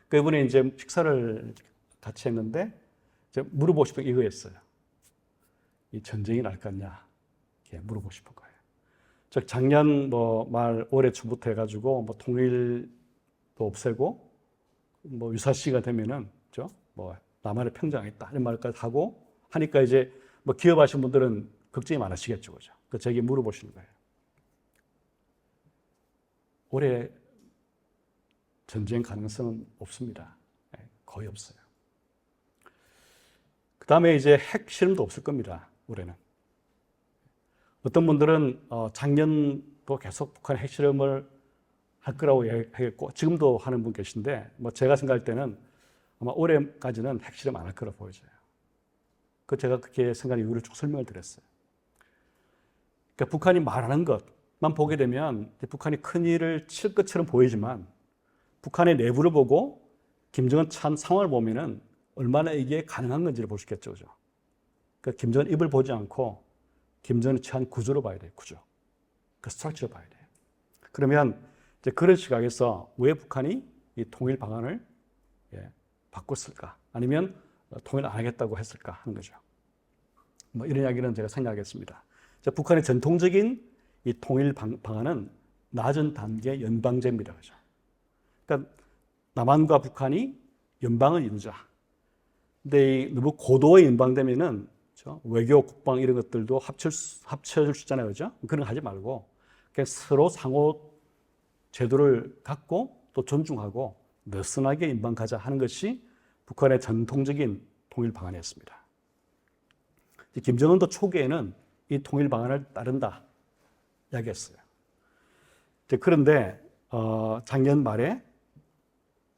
그분이 이제 식사를 같이 했는데 이제 물어보고 싶은 게 이거였어요. 이 전쟁이 날 거냐 이렇게 물어보고 싶은 거예요. 즉 작년 말 올해 초부터 해가지고 뭐 통일도 없애고 뭐 유사시가 되면은 뭐 남한을 평정하겠다 이런 말까지 하고 하니까 이제 뭐 기업하신 분들은 걱정이 많으시겠죠, 그죠? 그 저에게 물어보시는 거예요. 올해 전쟁 가능성은 없습니다. 거의 없어요. 그 다음에 이제 핵 실험도 없을 겁니다. 올해는. 어떤 분들은 작년도 계속 북한 핵 실험을 할 거라고 얘기했고 지금도 하는 분 계신데 뭐 제가 생각할 때는 아마 올해까지는 핵 실험 안 할 거라고 보여져요. 제가 그렇게 생각하는 이유를 쭉 설명을 드렸어요. 그러니까 북한이 말하는 것만 보게 되면 북한이 큰일을 칠 것처럼 보이지만 북한의 내부를 보고 김정은 처한 상황을 보면은 얼마나 이게 가능한 건지를 볼 수 있겠죠. 그죠? 그러니까 김정은 입을 보지 않고 김정은이 처한 구조를 봐야 돼요. 구조. 그 스트럭처를 봐야 돼요. 그러면 이제 그런 시각에서 왜 북한이 이 통일 방안을 바꿨을까? 아니면 통일 안 하겠다고 했을까 하는 거죠. 뭐 이런 이야기는 제가 생각하겠습니다. 북한의 전통적인 이 통일 방안은 낮은 단계 연방제입니다. 그죠? 그러니까 남한과 북한이 연방을 이루자. 근데 너무 고도의 연방되면은 그렇죠? 외교, 국방 이런 것들도 합쳐질 수 있잖아요. 그죠? 그런 거 하지 말고 그냥 서로 상호 제도를 갖고 또 존중하고 느슨하게 연방 가자 하는 것이 북한의 전통적인 통일 방안이었습니다. 김정은도 초기에는 이 통일 방안을 따른다 이야기했어요. 그런데 작년 말에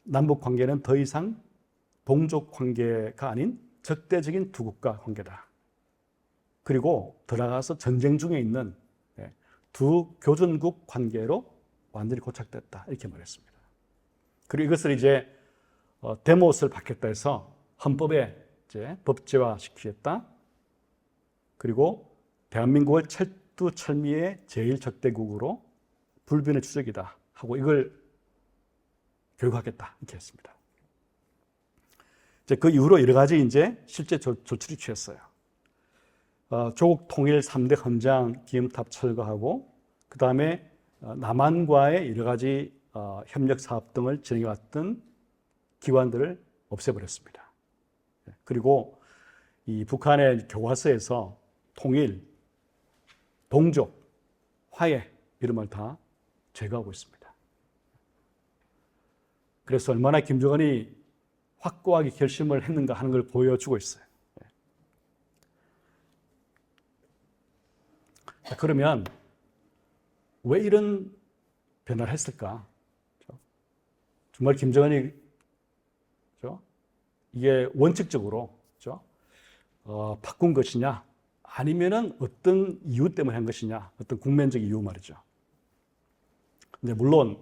남북 관계는 더 이상 동족 관계가 아닌 적대적인 두 국가 관계다. 그리고 더 나아가서 전쟁 중에 있는 두 교전국 관계로 완전히 고착됐다. 이렇게 말했습니다. 그리고 이것을 이제 대못을 받겠다 해서 헌법에 이제 법제화 시키겠다. 그리고 대한민국을 철두철미의 제1적대국으로 불변의 추적이다 하고 이걸 교육하겠다 이렇게 했습니다. 이제 그 이후로 여러 가지 이제 실제 조치를 취했어요. 조국 통일 3대 헌장 기념탑 철거하고 그 다음에 남한과의 여러 가지 협력 사업 등을 진행해왔던 기관들을 없애버렸습니다. 그리고 이 북한의 교과서에서 통일, 동족, 화해 이런 말 다 제거하고 있습니다. 그래서 얼마나 김정은이 확고하게 결심을 했는가 하는 걸 보여주고 있어요. 그러면 왜 이런 변화를 했을까? 정말 김정은이 이게 원칙적으로 바꾼 것이냐, 아니면은 어떤 이유 때문에 한 것이냐, 어떤 국면적 이유 말이죠. 근데 물론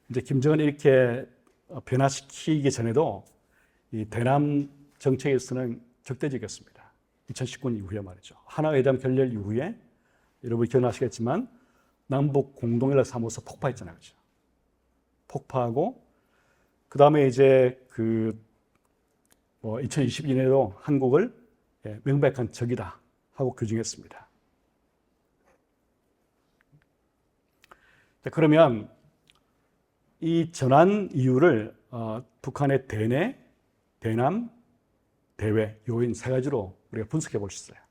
이제 김정은이 이렇게 변화시키기 전에도 이 대남 정책에서는 적대적이었습니다. 2019년 이후에 말이죠. 하나회담 결렬 이후에 여러분이 기억나시겠지만 남북 공동연락사무소 폭파했잖아요. 그렇죠? 폭파하고 그 다음에 이제 2022년에도 한국을 명백한 적이다 하고 규정했습니다. 그러면 이 전환 이유를 북한의 대내, 대남, 대외 요인 세 가지로 우리가 분석해 볼 수 있어요.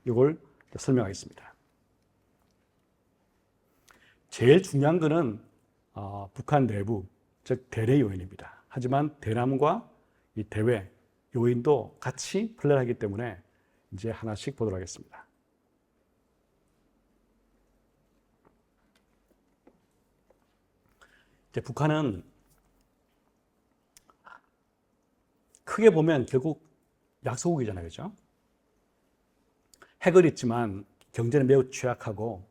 이걸 설명하겠습니다. 제일 중요한 것은 북한 내부, 즉 대내 요인입니다. 하지만 대남과 이 대외 요인도 같이 플레이하기 때문에 이제 하나씩 보도록 하겠습니다. 이제 북한은 크게 보면 결국 약소국이잖아요. 그죠? 핵을 있지만 경제는 매우 취약하고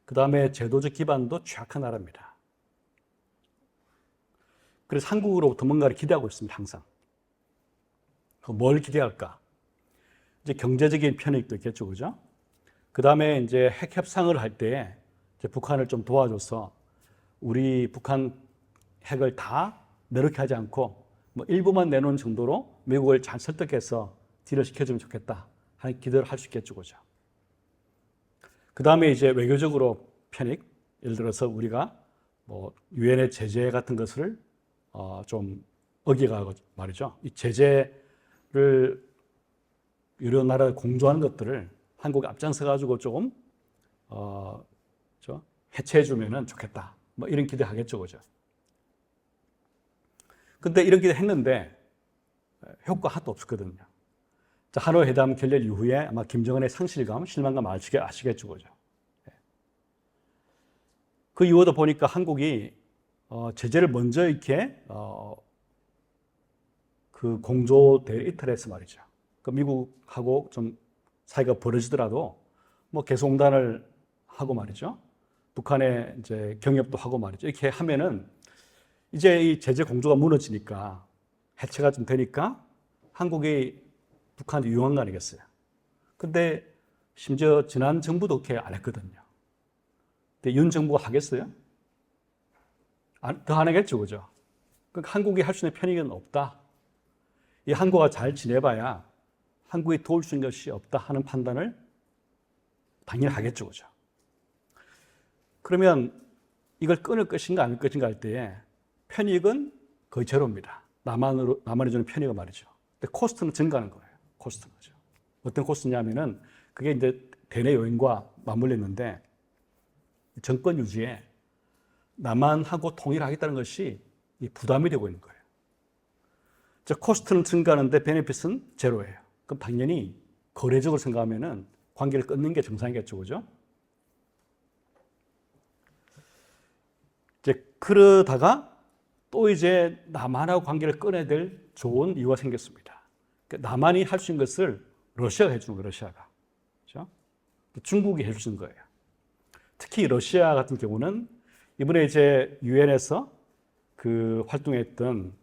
그 다음에 제도적 기반도 취약한 나라입니다. 그래서 한국으로부터 뭔가를 기대하고 있습니다. 항상. 뭘 기대할까? 이제 경제적인 편익도 있겠죠. 그죠? 그 다음에 이제 핵 협상을 할 때 북한을 좀 도와줘서 우리 북한 핵을 다 내놓게 하지 않고 뭐 일부만 내놓은 정도로 미국을 잘 설득해서 딜을 시켜주면 좋겠다 하는 기대를 할 수 있겠죠. 그죠? 그 다음에 이제 외교적으로 편익, 예를 들어서 우리가 뭐 유엔의 제재 같은 것을 좀 어겨가고 말이죠. 이 제재를 여러 나라에 공조하는 것들을 한국이 앞장서가지고 조금 해체해주면 좋겠다. 뭐 이런 기대하겠죠, 그죠? 근데 이런 기대 했는데 효과 하나도 없었거든요. 자, 하노이 회담 결렬 이후에 아마 김정은의 상실감, 실망감 아시겠죠, 그죠? 그 이후에도 보니까 한국이 제재를 먼저 이렇게 그 공조대 이탈해서 말이죠. 그 미국하고 좀 사이가 벌어지더라도 뭐 개성공단을 하고 말이죠. 북한에 이제 경협도 하고 말이죠. 이렇게 하면은 이제 이 제재 공조가 무너지니까 해체가 좀 되니까 한국이 북한에 유용한 거 아니겠어요? 근데 심지어 지난 정부도 그렇게 안 했거든요. 근데 윤 정부가 하겠어요? 더 안 하겠죠, 그죠? 그러니까 한국이 할 수 있는 편익은 없다. 이 한국과 잘 지내봐야 한국이 도울 수 있는 것이 없다 하는 판단을 당연히 하겠죠, 그죠? 그러면 이걸 끊을 것인가 아닐 것인가 할 때에 편익은 거의 제로입니다. 남한이 주는 편익은 말이죠. 근데 코스트는 증가하는 거예요. 코스트는 거죠. 어떤 코스트냐면은 그게 이제 대내 요인과 맞물려 있는데 정권 유지에 남한하고 통일하겠다는 것이 부담이 되고 있는 거예요. 즉 코스트는 증가하는데 베네핏은 제로예요. 그럼 당연히 거래적으로 생각하면은 관계를 끊는 게 정상이겠죠, 그죠? 이제 그러다가 또 이제 남한하고 관계를 끊어야 될 좋은 이유가 생겼습니다. 그러니까 남한이 할 수 있는 것을 러시아가 해주는 거예요, 러시아가. 그렇죠? 중국이 해주는 거예요. 특히 러시아 같은 경우는 이번에 이제 유엔에서 그 활동했던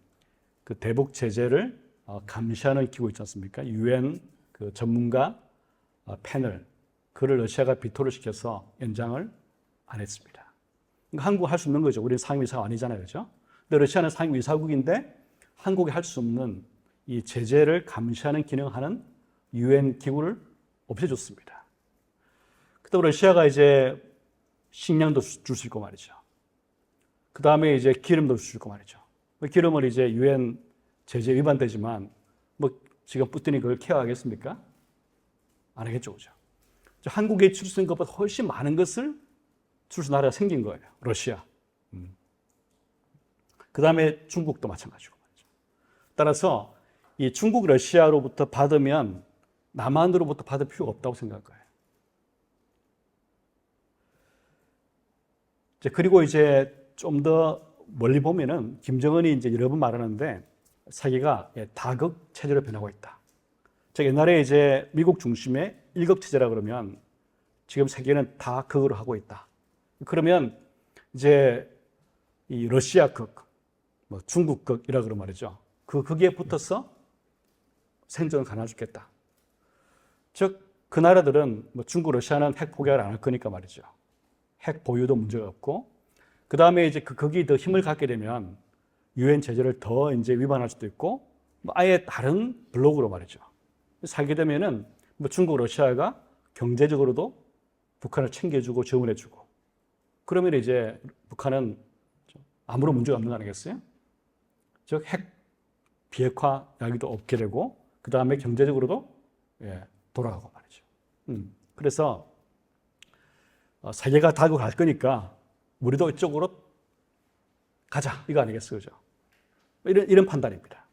그 대북 제재를 감시하는 기구 있지 않습니까? 유엔 그 전문가 패널, 그를 러시아가 비토를 시켜서 연장을 안 했습니다. 그러니까 한국 할 수 없는 거죠. 우리는 상임이사가 아니잖아요, 그렇죠? 근데 러시아는 상임이사국인데 한국이 할 수 없는 이 제재를 감시하는 기능하는 유엔 기구를 없애줬습니다. 그다음 러시아가 이제 식량도 줄 수 있고 말이죠. 그 다음에 이제 기름도 줄 수 있고 말이죠. 기름을 이제 유엔 제재 위반되지만 뭐 지금 푸틴이 그걸 케어하겠습니까? 안 하겠죠, 그죠? 한국에 줄 수 있는 것보다 훨씬 많은 것을 줄 수 있는 나라가 생긴 거예요, 러시아. 그 다음에 중국도 마찬가지고 말이죠. 따라서 이 중국, 러시아로부터 받으면 남한으로부터 받을 필요가 없다고 생각할 거예요. 그리고 이제 좀 더 멀리 보면은 김정은이 이제 여러 번 말하는데 세계가 다극 체제로 변하고 있다. 즉 옛날에 이제 미국 중심의 일극 체제라 그러면 지금 세계는 다 극으로 하고 있다. 그러면 이제 이 러시아 극, 뭐 중국 극이라 그런 말이죠. 그 극에 붙어서 생존을 가능할 수 있겠다. 즉 그 나라들은 뭐 중국, 러시아는 핵 포기를 안 할 거니까 말이죠. 핵 보유도 문제가 없고, 그 다음에 이제 그 극이 더 힘을 갖게 되면 유엔 제재를 더 이제 위반할 수도 있고, 뭐 아예 다른 블록으로 말이죠. 살게 되면은 뭐 중국, 러시아가 경제적으로도 북한을 챙겨주고 지원해주고, 그러면 이제 북한은 아무런 문제가 없는 거 아니겠어요? 즉 핵 비핵화 이야기도 없게 되고, 그 다음에 경제적으로도 돌아가고 말이죠. 그래서 세계가 다극할 거니까 우리도 이쪽으로 가자, 이거 아니겠어요, 그죠? 이런 판단입니다.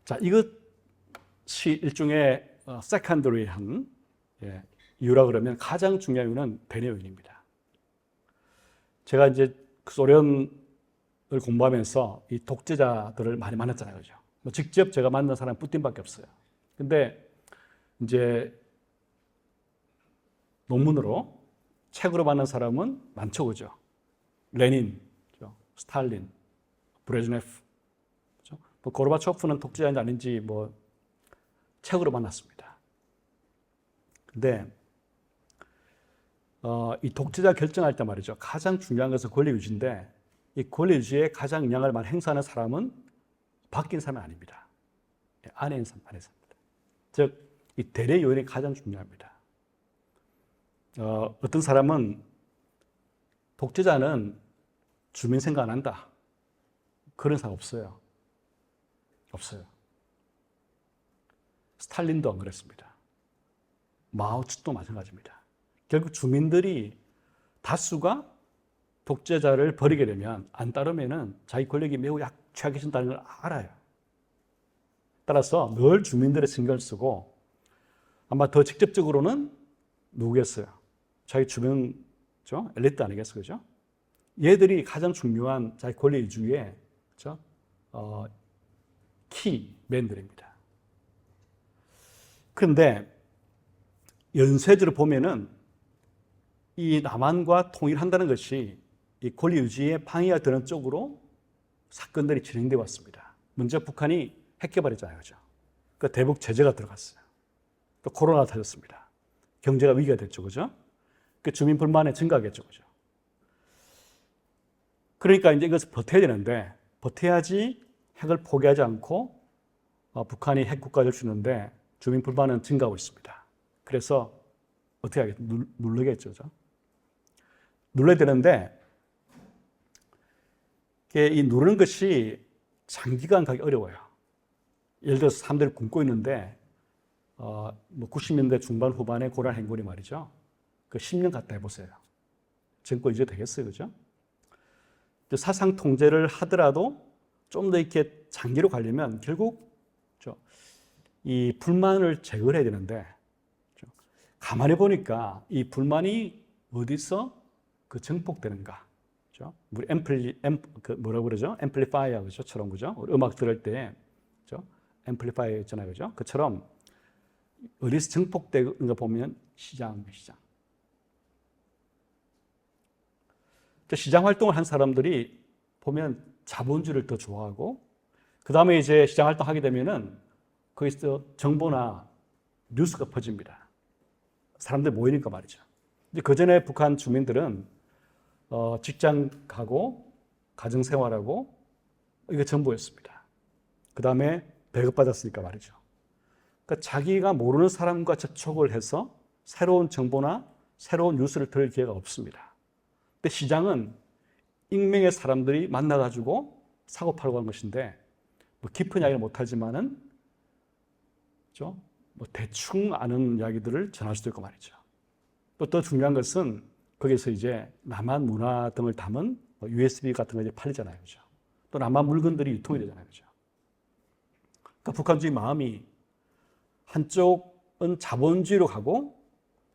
자, 이것이 일종의 세컨더리한 이유라 그러면 가장 중요한 이유는 대내 요인입니다. 제가 이제 소련을 공부하면서 이 독재자들을 많이 만났잖아요, 그죠? 뭐 직접 제가 만난 사람은 푸틴밖에 없어요. 근데 이제 논문으로, 책으로 만난 사람은 많죠, 그죠? 레닌, 스탈린, 브레즈네프, 그죠? 뭐 고르바초프는 독재자인지 아닌지 뭐 책으로 만났습니다. 근데 이 독재자 결정할 때 말이죠. 가장 중요한 것은 권리 유지인데, 이 권리 유지에 가장 영향을 많이 행사하는 사람은 바뀐 사람이 아닙니다. 안에 있는 사람입니다. 즉, 이 대내 요인이 가장 중요합니다. 어떤 사람은 독재자는 주민 생각 안 한다. 그런 사람 없어요. 없어요. 스탈린도 안 그랬습니다. 마오쩌도 마찬가지입니다. 결국 주민들이 다수가 독재자를 버리게 되면, 안 따르면은 자기 권력이 매우 취약해진다는 걸 알아요. 따라서 늘 주민들의 신경을 쓰고, 아마 더 직접적으로는 누구겠어요? 자기 주변, 엘리트 아니겠어요? 그죠? 얘들이 가장 중요한 자기 권리 유지의 키맨들입니다. 그런데 연쇄적으로 보면은 이 남한과 통일한다는 것이 이 권리 유지에 방해가 되는 쪽으로 사건들이 진행되어 왔습니다. 먼저 북한이 핵 개발했잖아요, 그죠? 그 대북 제재가 들어갔어요. 또 코로나가 터졌습니다. 경제가 위기가 됐죠, 그죠? 그 주민 불만이 증가하겠죠, 그죠? 그러니까 이제 이것을 버텨야 되는데 버텨야지 핵을 포기하지 않고 북한이 핵 국가가 될 수 있는데 주민 불만은 증가하고 있습니다. 그래서 어떻게 하겠죠? 누르겠죠. 눌러야 되는데 이 누르는 것이 장기간 가기 어려워요. 예를 들어서 사람들이 굶고 있는데 90년대 중반 후반에 고란 행군이 말이죠. 그 10년 갔다 해보세요. 정권 이제 되겠어요, 그죠? 사상 통제를 하더라도 좀 더 이렇게 장기로 가려면 결국 이 불만을 제거를 해야 되는데 가만히 보니까 이 불만이 어디서 그 증폭되는가? 우리 뭐라고 그러죠? 앰플리파이어 그죠?처럼 그죠? 우리 음악 들을 때 그죠? 앰플리파이어 있잖아요, 그죠? 그처럼 어디서 증폭되는 거 보면 시장. 시장 활동을 한 사람들이 보면 자본주의를 더 좋아하고 그 다음에 이제 시장 활동하게 되면은 거기서 정보나 뉴스가 퍼집니다. 사람들 모이니까 말이죠. 그 전에 북한 주민들은 직장 가고 가정 생활하고 이게 전부였습니다. 그 다음에 배급받았으니까 말이죠. 그러니까 자기가 모르는 사람과 접촉을 해서 새로운 정보나 새로운 뉴스를 들을 기회가 없습니다. 근데 시장은 익명의 사람들이 만나가지고 사고팔고 하는 것인데 뭐 깊은 이야기를 못하지만은 뭐 대충 아는 이야기들을 전할 수도 있고 말이죠. 또 더 중요한 것은 거기서 이제 남한 문화 등을 담은 USB 같은 거 이제 팔리잖아요, 그죠? 또 남한 물건들이 유통이 되잖아요, 그죠? 그러니까 북한주의 마음이 한쪽은 자본주의로 가고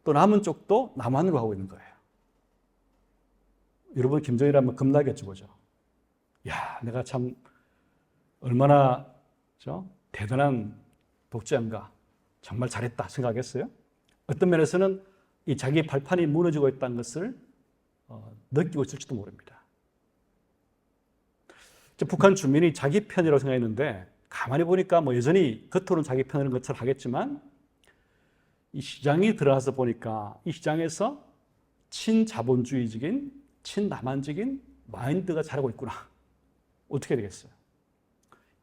또 남은 쪽도 남한으로 가고 있는 거예요. 여러분 김정일하면 겁나겠죠, 그죠? 야, 내가 참 얼마나 대단한 독재자인가, 정말 잘했다 생각했어요. 어떤 면에서는 이 자기 발판이 무너지고 있다는 것을 느끼고 있을지도 모릅니다. 북한 주민이 자기 편이라고 생각했는데 가만히 보니까 뭐 여전히 겉으로는 자기 편인 것처럼 하겠지만 이 시장이 들어가서 보니까 이 시장에서 친자본주의적인 친남한적인 마인드가 자라고 있구나. 어떻게 되겠어요?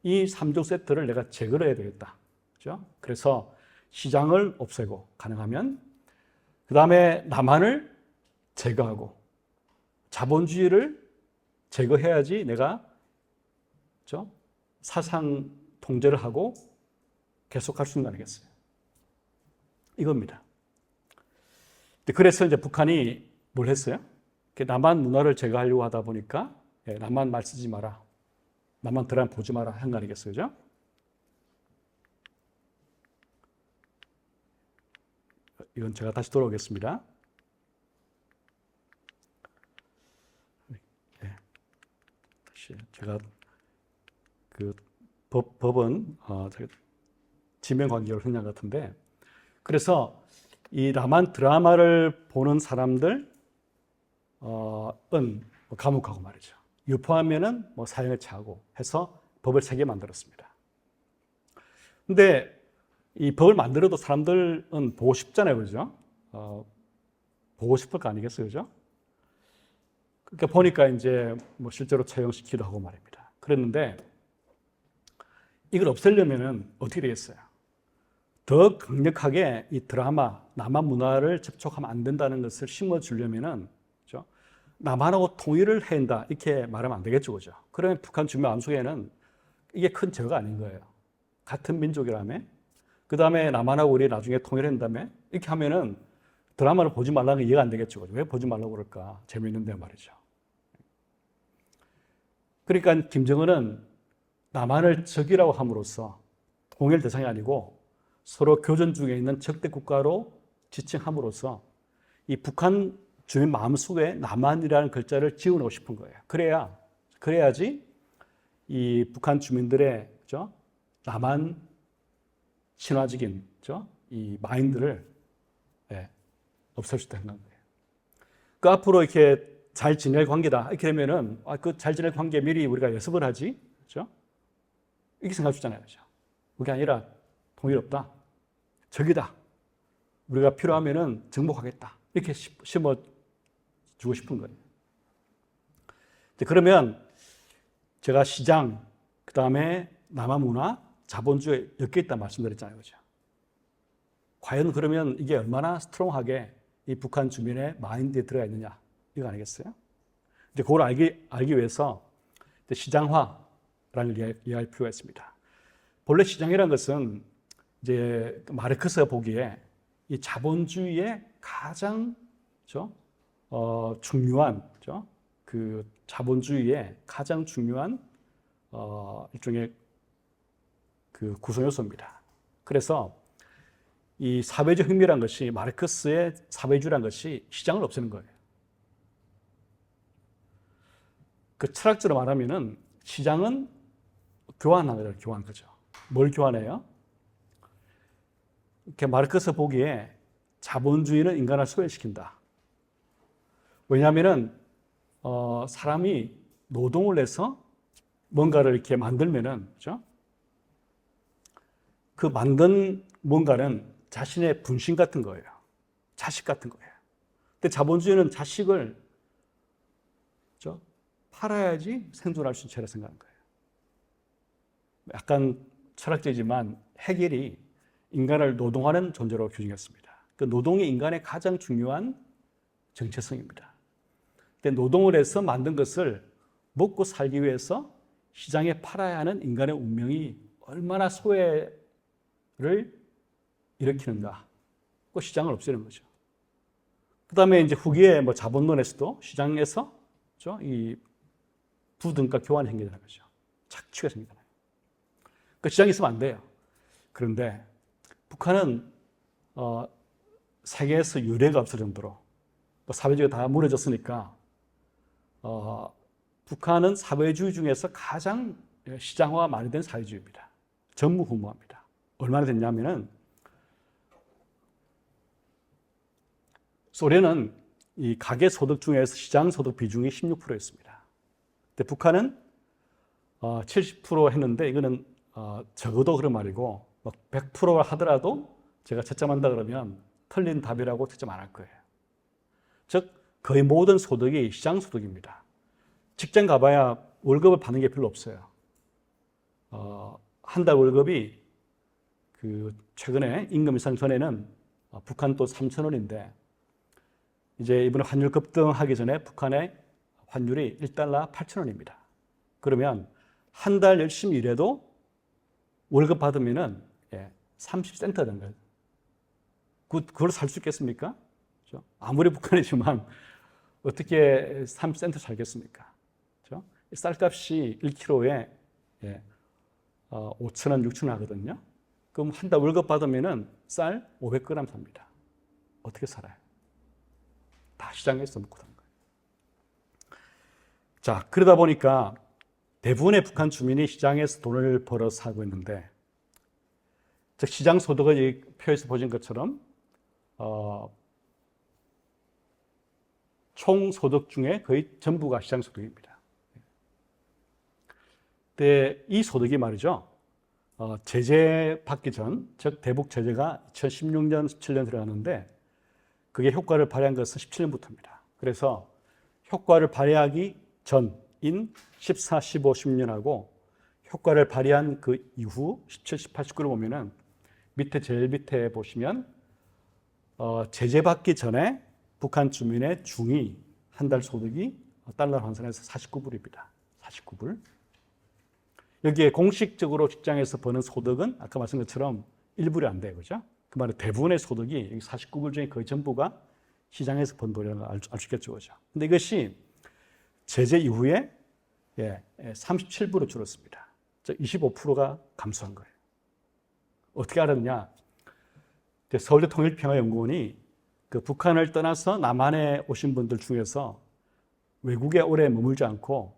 이 3종 세트를 내가 제거를 해야 되겠다. 그렇죠? 그래서 시장을 없애고 가능하면 그 다음에 남한을 제거하고 자본주의를 제거해야지 내가 그렇죠? 사상 통제를 하고 계속할 수 있는 거 아니겠어요? 이겁니다. 그래서 이제 북한이 뭘 했어요? 남한 문화를 제거하려고 하다 보니까 남한 말 쓰지 마라. 남한 드라마 보지 마라 한 거 아니겠어요? 그죠? 이건 제가 다시 돌아오겠습니다. 다시 제가 그 법은 지명 관계로 생략 같은데 그래서 이 남한 드라마를 보는 사람들 은 감옥하고 말이죠. 유포하면은 뭐 사형에 처하고 해서 법을 3개 만들었습니다. 근데 이 법을 만들어도 사람들은 보고 싶잖아요, 그죠? 보고 싶을 거 아니겠어요, 그죠? 그러니까 보니까 이제 뭐 실제로 처형시키기도 하고 말입니다. 그랬는데 이걸 없애려면은 어떻게 되겠어요? 더 강력하게 이 드라마, 남한 문화를 접촉하면 안 된다는 것을 심어주려면은 그죠? 남한하고 통일을 해야 한다 이렇게 말하면 안 되겠죠, 그죠? 그러면 북한 주민 마음속에는 이게 큰 죄가 아닌 거예요. 같은 민족이라며 그 다음에 남한하고 우리 나중에 통일한다며 이렇게 하면은 드라마를 보지 말라는 게 이해가 안 되겠죠. 왜 보지 말라고 그럴까? 재미있는데 말이죠. 그러니까 김정은은 남한을 적이라고 함으로써 통일 대상이 아니고 서로 교전 중에 있는 적대 국가로 지칭함으로써 이 북한 주민 마음속에 남한이라는 글자를 지어놓고 싶은 거예요. 그래야지 이 북한 주민들의 그죠? 남한 친화적인 이 마인드를 없앨 수 있다는 거예요. 그 앞으로 이렇게 잘 지낼 관계다 이렇게 되면은 그 잘 지낼 관계 미리 우리가 예습을 하지, 그렇죠? 이렇게 생각할 수 있잖아요, 그렇죠? 그게 아니라 통일 없다, 적이다, 우리가 필요하면은 정복하겠다 이렇게 심어주고 싶은 거예요. 그러면 제가 시장, 그 다음에 남한 문화, 자본주의 엮여 있다 말씀드렸잖아요. 그죠? 과연 그러면 이게 얼마나 스트롱하게 이 북한 주민의 마인드에 들어가 있느냐, 이거 아니겠어요? 이제 그걸 알기 위해서 시장화라는 걸 이해할 필요가 있습니다. 본래 시장이라는 것은 이제 마르크스가 보기에 이 자본주의의 가장 중요한 그 자본주의의 가장 중요한 일종의 그 구성 요소입니다. 그래서 이 사회주의 혁명이라는 것이 마르크스의 사회주의라는 것이 시장을 없애는 거예요. 그 철학적으로 말하면은 시장은 교환하는 거죠. 교환 거죠. 뭘 교환해요? 이렇게 마르크스 보기에 자본주의는 인간을 소외시킨다. 왜냐하면은 사람이 노동을 해서 뭔가를 이렇게 만들면은, 그죠? 그 만든 뭔가는 자신의 분신 같은 거예요. 자식 같은 거예요. 근데 자본주의는 자식을 팔아야지 생존할 수 있는 죄라 생각하는 거예요. 약간 철학적이지만 헤겔이 인간을 노동하는 존재로 규정했습니다. 그 노동이 인간의 가장 중요한 정체성입니다. 근데 노동을 해서 만든 것을 먹고 살기 위해서 시장에 팔아야 하는 인간의 운명이 얼마나 소외를 일으키는가. 그 시장을 없애는 거죠. 그 다음에 이제 후기에 자본론에서도 시장에서 이 부등가 교환 생기는 거죠. 착취가 생기잖아요. 그 시장이 있으면 안 돼요. 그런데 북한은 세계에서 유례가 없을 정도로 사회주의가 다 무너졌으니까 북한은 사회주의 중에서 가장 시장화가 많이 된 사회주의입니다. 전무후무합니다. 얼마나 됐냐면은 소련은 이 가계 소득 중에서 시장 소득 비중이 16%였습니다. 근데 북한은 70% 했는데 이거는 적어도 그런 말이고 100%를 하더라도 제가 채점한다 그러면 틀린 답이라고 채점 안 할 거예요. 즉 거의 모든 소득이 시장 소득입니다. 직장 가봐야 월급을 받는 게 별로 없어요. 한 달 월급이 최근에 임금 인상 전에는 북한 또 3,000원인데 이제 이번에 환율 급등하기 전에 북한의 환율이 1달러 8,000원입니다. 그러면 한 달 열심히 일해도 월급 받으면은 30센트가 되는 거예요. 그걸 살 수 있겠습니까? 그렇죠? 아무리 북한이지만 어떻게 30센트 살겠습니까? 그렇죠? 쌀값이 1kg에 5,000원, 6,000원 하거든요. 그럼 한 달 월급 받으면은 쌀 500g 삽니다. 어떻게 살아요? 다 시장에서 먹고 사는 거예요. 자, 그러다 보니까 대부분의 북한 주민이 시장에서 돈을 벌어 살고 있는데, 즉 시장 소득을 표에서 보신 것처럼 총 소득 중에 거의 전부가 시장 소득입니다. 근데 이 소득이 말이죠, 제재 받기 전, 즉 대북 제재가 2016년, 17년 들어가는데 그게 효과를 발휘한 것은 17년부터입니다. 그래서 효과를 발휘하기 전인 14, 15, 16년하고 효과를 발휘한 그 이후 17, 18, 19를 보면은 제일 밑에 보시면 제재 받기 전에 북한 주민의 중위 한 달 소득이 달러 환산해서 49불입니다. 49불. 여기에 공식적으로 직장에서 버는 소득은 아까 말씀한 것처럼 1불이 안 돼요. 그죠? 그 말은 대부분의 소득이 49불 중에 거의 전부가 시장에서 번 돈이라는 걸 알 수 있겠죠. 그죠? 근데 이것이 제재 이후에 37불로 줄었습니다. 즉 25%가 감소한 거예요. 어떻게 알았냐? 서울대 통일평화연구원이 그 북한을 떠나서 남한에 오신 분들 중에서 외국에 오래 머물지 않고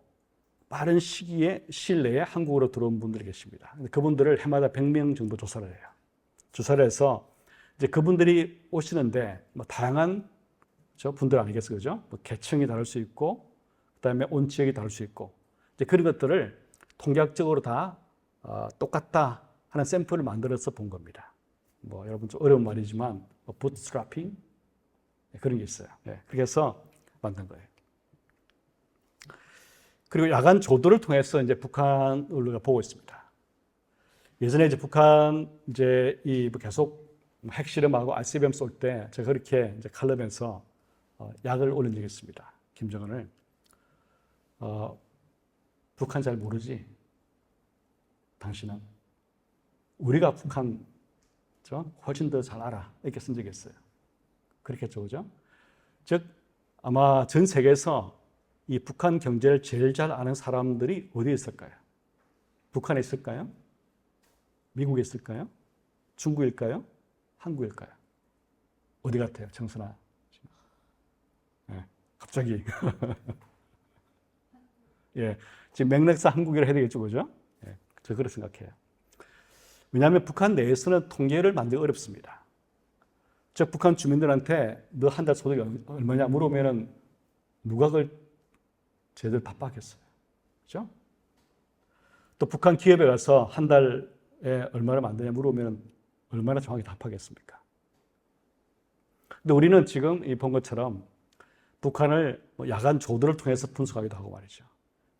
빠른 시일 내에 한국으로 들어온 분들이 계십니다. 그분들을 해마다 100명 정도 조사를 해요. 조사를 해서 이제 그분들이 오시는데 다양한 분들 아니겠어요, 그죠? 계층이 다를 수 있고, 그다음에 온 지역이 다를 수 있고, 이제 그런 것들을 통계학적으로 다 똑같다 하는 샘플을 만들어서 본 겁니다. 여러분 좀 어려운 말이지만 부트스트래핑 그런 게 있어요. 그렇게 해서 만든 거예요. 그리고 야간 조도를 통해서 이제 북한을 우리가 보고 있습니다. 예전에 이제 북한 이제 이 계속 핵실험하고 ICBM 쏠 때 제가 그렇게 이제 칼럼에서 약을 올린 적이 있습니다. 김정은을. 북한 잘 모르지? 당신은. 우리가 북한 훨씬 더 잘 알아. 이렇게 쓴 적이 있어요. 그렇게 했죠, 그죠? 즉, 아마 전 세계에서 이 북한 경제를 제일 잘 아는 사람들이 어디에 있을까요? 북한에 있을까요? 미국에 있을까요? 중국일까요? 한국일까요? 어디 같아요, 정선아? 네, 갑자기. 예, 지금 맥락상 한국이라 해야 되겠죠, 그죠? 예, 저 그렇게 생각해요. 왜냐하면 북한 내에서는 통계를 만들기 어렵습니다. 즉, 북한 주민들한테 너 한 달 소득이 얼마냐 물어보면은 누가 그걸 제대로 답하겠어요. 그죠? 또 북한 기업에 가서 한 달에 얼마나 만드냐 물어보면 얼마나 정확히 답하겠습니까? 근데 우리는 지금 본 것처럼 북한을 야간 조도를 통해서 분석하기도 하고 말이죠.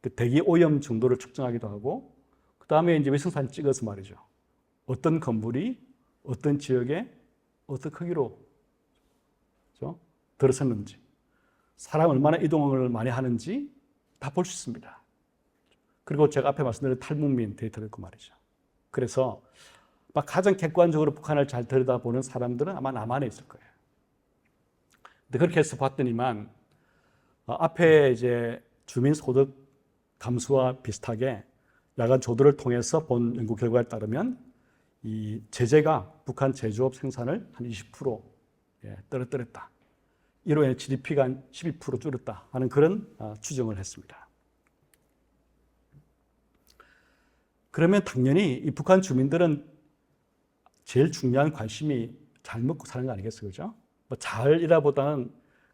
그 대기 오염 정도를 측정하기도 하고, 그 다음에 이제 위성사진 찍어서 말이죠. 어떤 건물이 어떤 지역에 어떤 크기로 들어섰는지, 사람 얼마나 이동을 많이 하는지 다 볼 수 있습니다. 그리고 제가 앞에 말씀드린 탈북민 데이터도 있고 말이죠. 그래서 가장 객관적으로 북한을 잘 들여다보는 사람들은 아마 남한에 있을 거예요. 근데 그렇게 해서 봤더니만 앞에 이제 주민 소득 감소와 비슷하게 야간 조도를 통해서 본 연구 결과에 따르면 이 제재가 북한 제조업 생산을 한 20% 떨어뜨렸다. 이로 인해 GDP가 한 12% 줄었다 하는 그런 추정을 했습니다. 그러면 당연히 이 북한 주민들은 제일 중요한 관심이 잘 먹고 사는 거 아니겠어요, 그죠? 잘이라보다는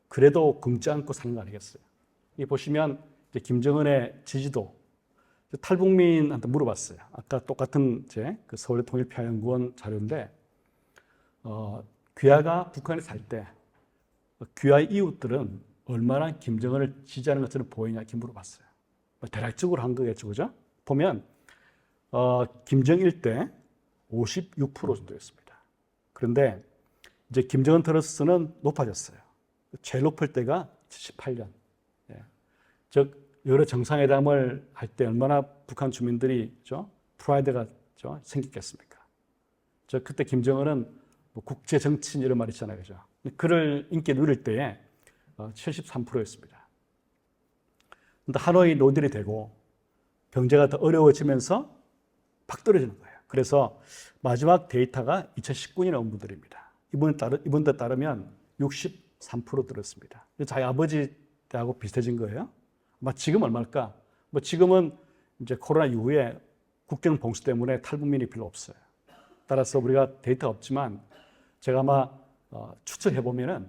그래도 굶지 않고 사는 거 아니겠어요? 이 보시면 이제 김정은의 지지도, 탈북민한테 물어봤어요. 아까 똑같은 그 서울대 통일평화연구원 자료인데, 귀하가 북한에 살 때 귀하의 이웃들은 얼마나 김정은을 지지하는 것처럼 보이냐 이렇게 물어봤어요. 대략적으로 한 거겠죠, 그죠? 보면 김정일 때 56% 정도였습니다. 그런데 이제 김정은 들어서는 높아졌어요. 제일 높을 때가 78년. 즉 여러 정상회담을 할 때 얼마나 북한 주민들이 프라이드가 생겼겠습니까? 그때 김정은은 국제 정치인 이런 말 있잖아요, 그죠? 그를 인기 누릴 때에 73%였습니다. 근데 하노이 노딜이 되고 경제가 더 어려워지면서 팍 떨어지는 거예요. 그래서 마지막 데이터가 2019년에 온 분들입니다. 이분들 따르면 63% 들었습니다. 자기 아버지 때하고 비슷해진 거예요. 지금 얼마일까? 지금은 이제 코로나 이후에 국경 봉쇄 때문에 탈북민이 별로 없어요. 따라서 우리가 데이터가 없지만 제가 아마 추측해 보면은